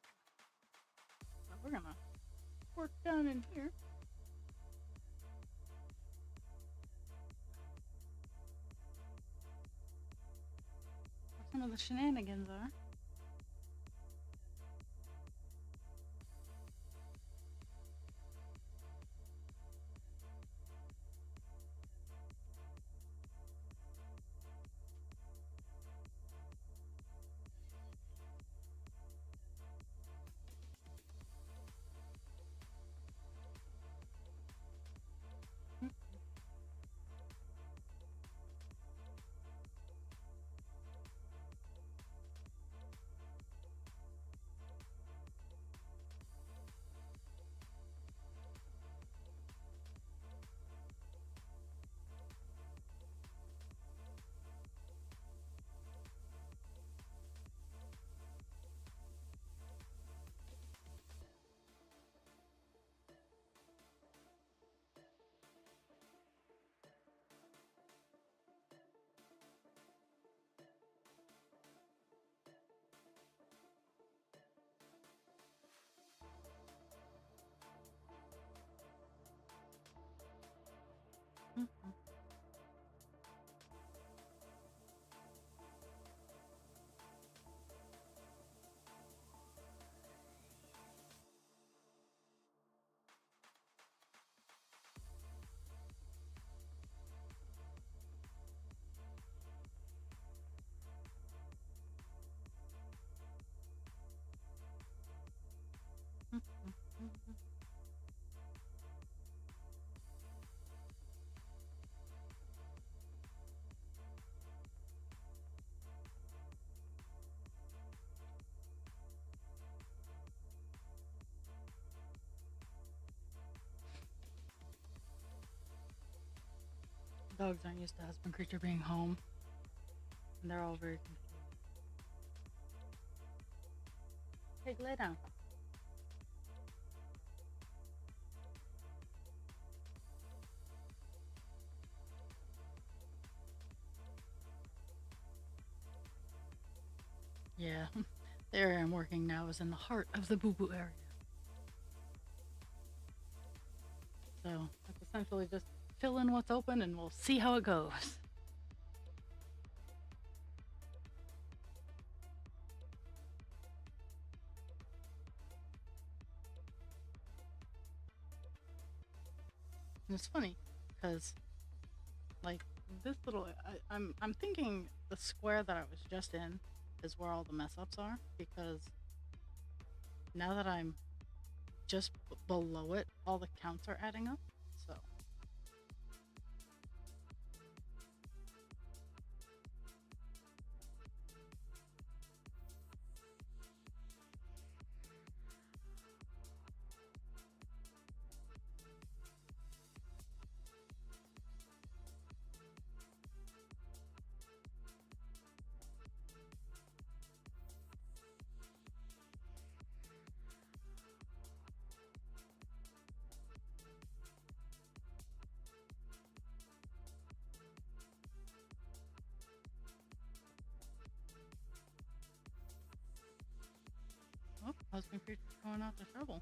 So we're gonna work down in here. Where some of the shenanigans are. Mm-hmm. Dogs aren't used to husband creature being home, and they're all very confused. Pig, lay down. Yeah, the area I'm working now is in the heart of the boo-boo area. So that's essentially just fill in what's open and we'll see how it goes. And it's funny because, like, this little, I'm thinking the square that I was just in is where all the mess ups are, because now that I'm just below it, all the counts are adding up. So oh, husband creature's going out to shovel.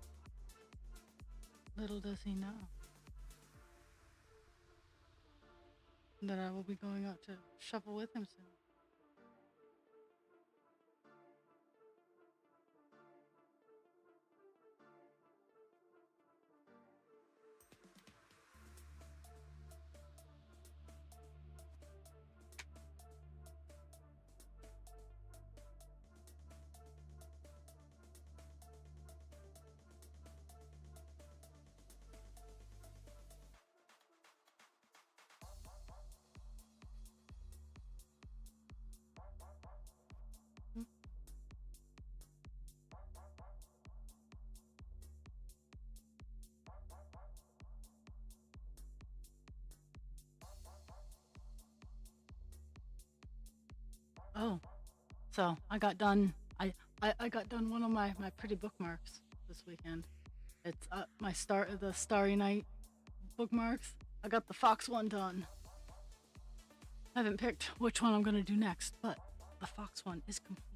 Little does he know that I will be going out to shovel with him soon. So I got done. I got done one of my pretty bookmarks this weekend. It's the Starry Night bookmarks. I got the fox one done. I haven't picked which one I'm gonna do next, but the fox one is complete.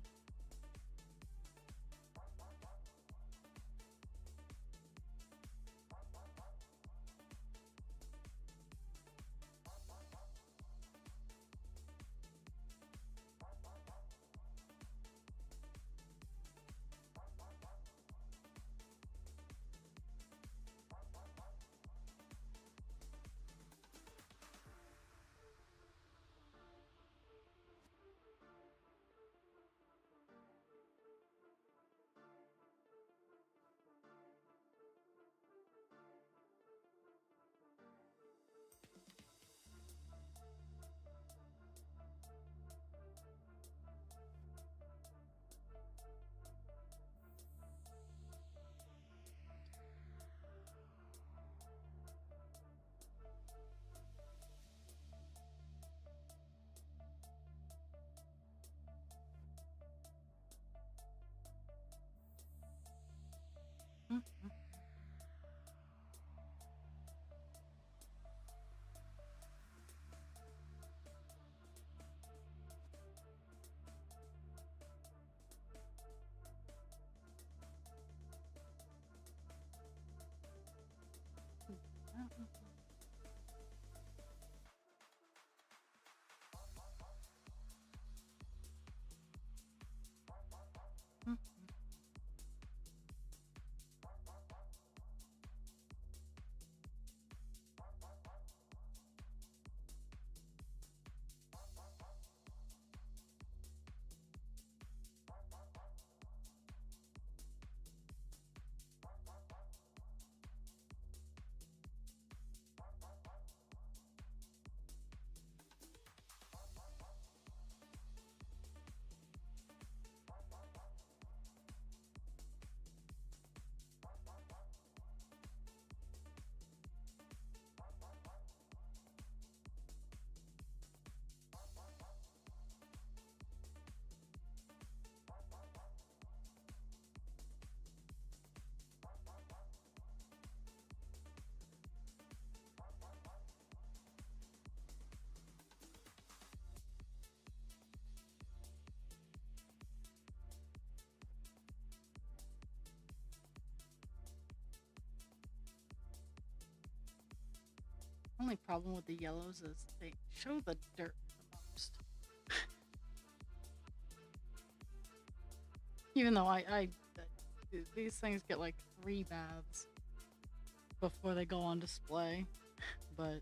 Mm-hmm. Only problem with the yellows is they show the dirt the most. Even though these things get like 3 baths before they go on display, but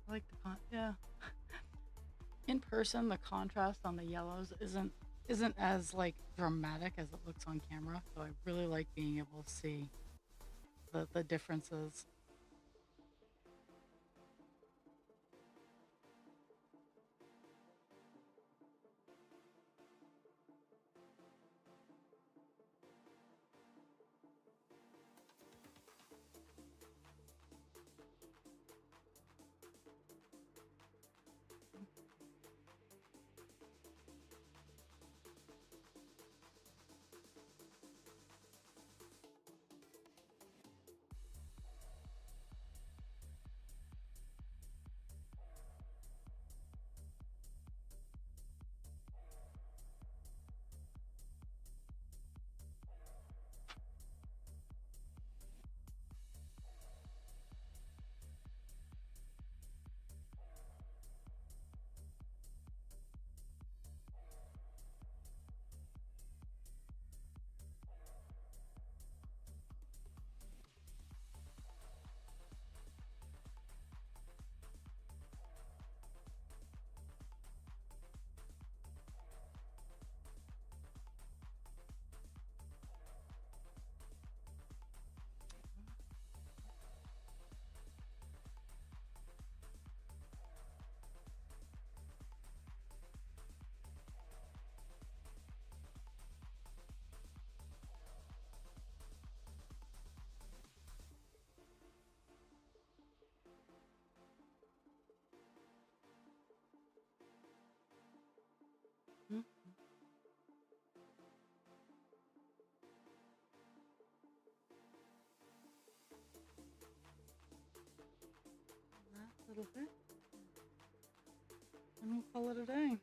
I like yeah. In person, the contrast on the yellows isn't as like dramatic as it looks on camera. So I really like being able to see the differences. little bit. And we'll call it a day.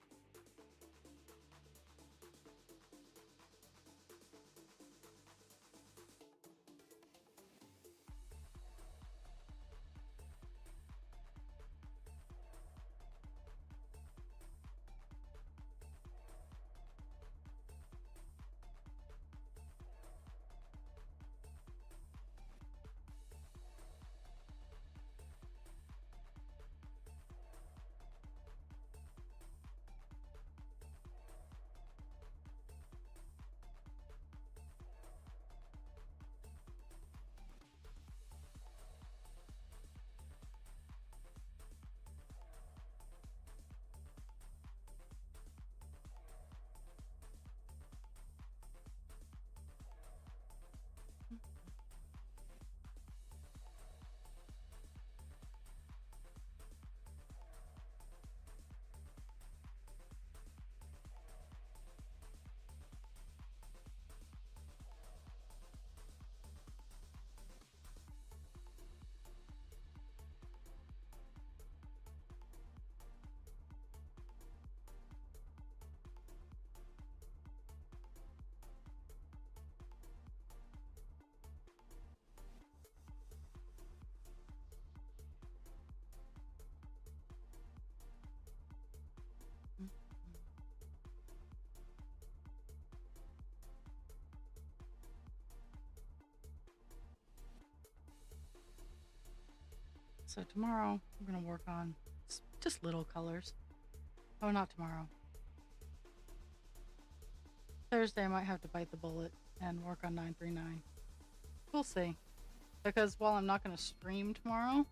So tomorrow we're going to work on just little colors. Oh, not tomorrow. Thursday I might have to bite the bullet and work on 939. We'll see. Because while I'm not going to stream tomorrow,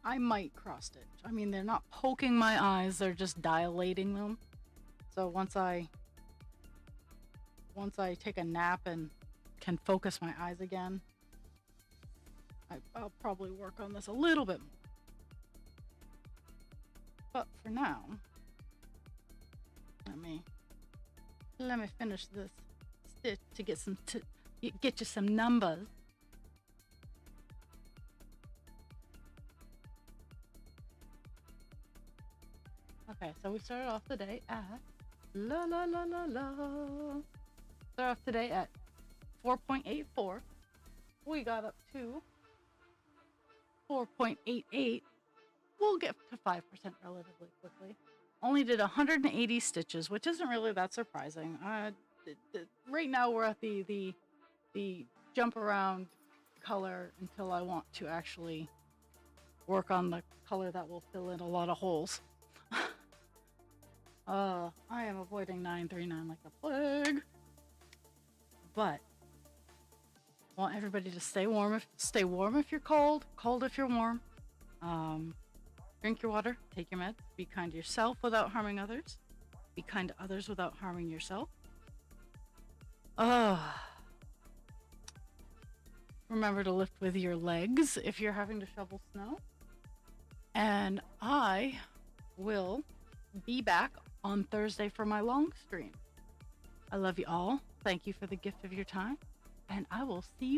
I might cross stitch. I mean, they're not poking my eyes, they're just dilating them. So once I take a nap and can focus my eyes again, I'll probably work on this a little bit more. But for now, let me finish this stitch to get you some numbers. Okay, so we started off the day at Started off today at 4.84. We got up to 4.88. We'll get to 5% relatively quickly. Only did 180 stitches, which isn't really that surprising. Right now we're at the jump around color until I want to actually work on the color that will fill in a lot of holes. I am avoiding 939 like a plague. But I want everybody to stay warm if you're cold if you're warm. Drink your water, take your meds, be kind to yourself without harming others. Be kind to others without harming yourself. Remember to lift with your legs if you're having to shovel snow. And I will be back on Thursday for my long stream. I love you all. Thank you for the gift of your time. And I will see you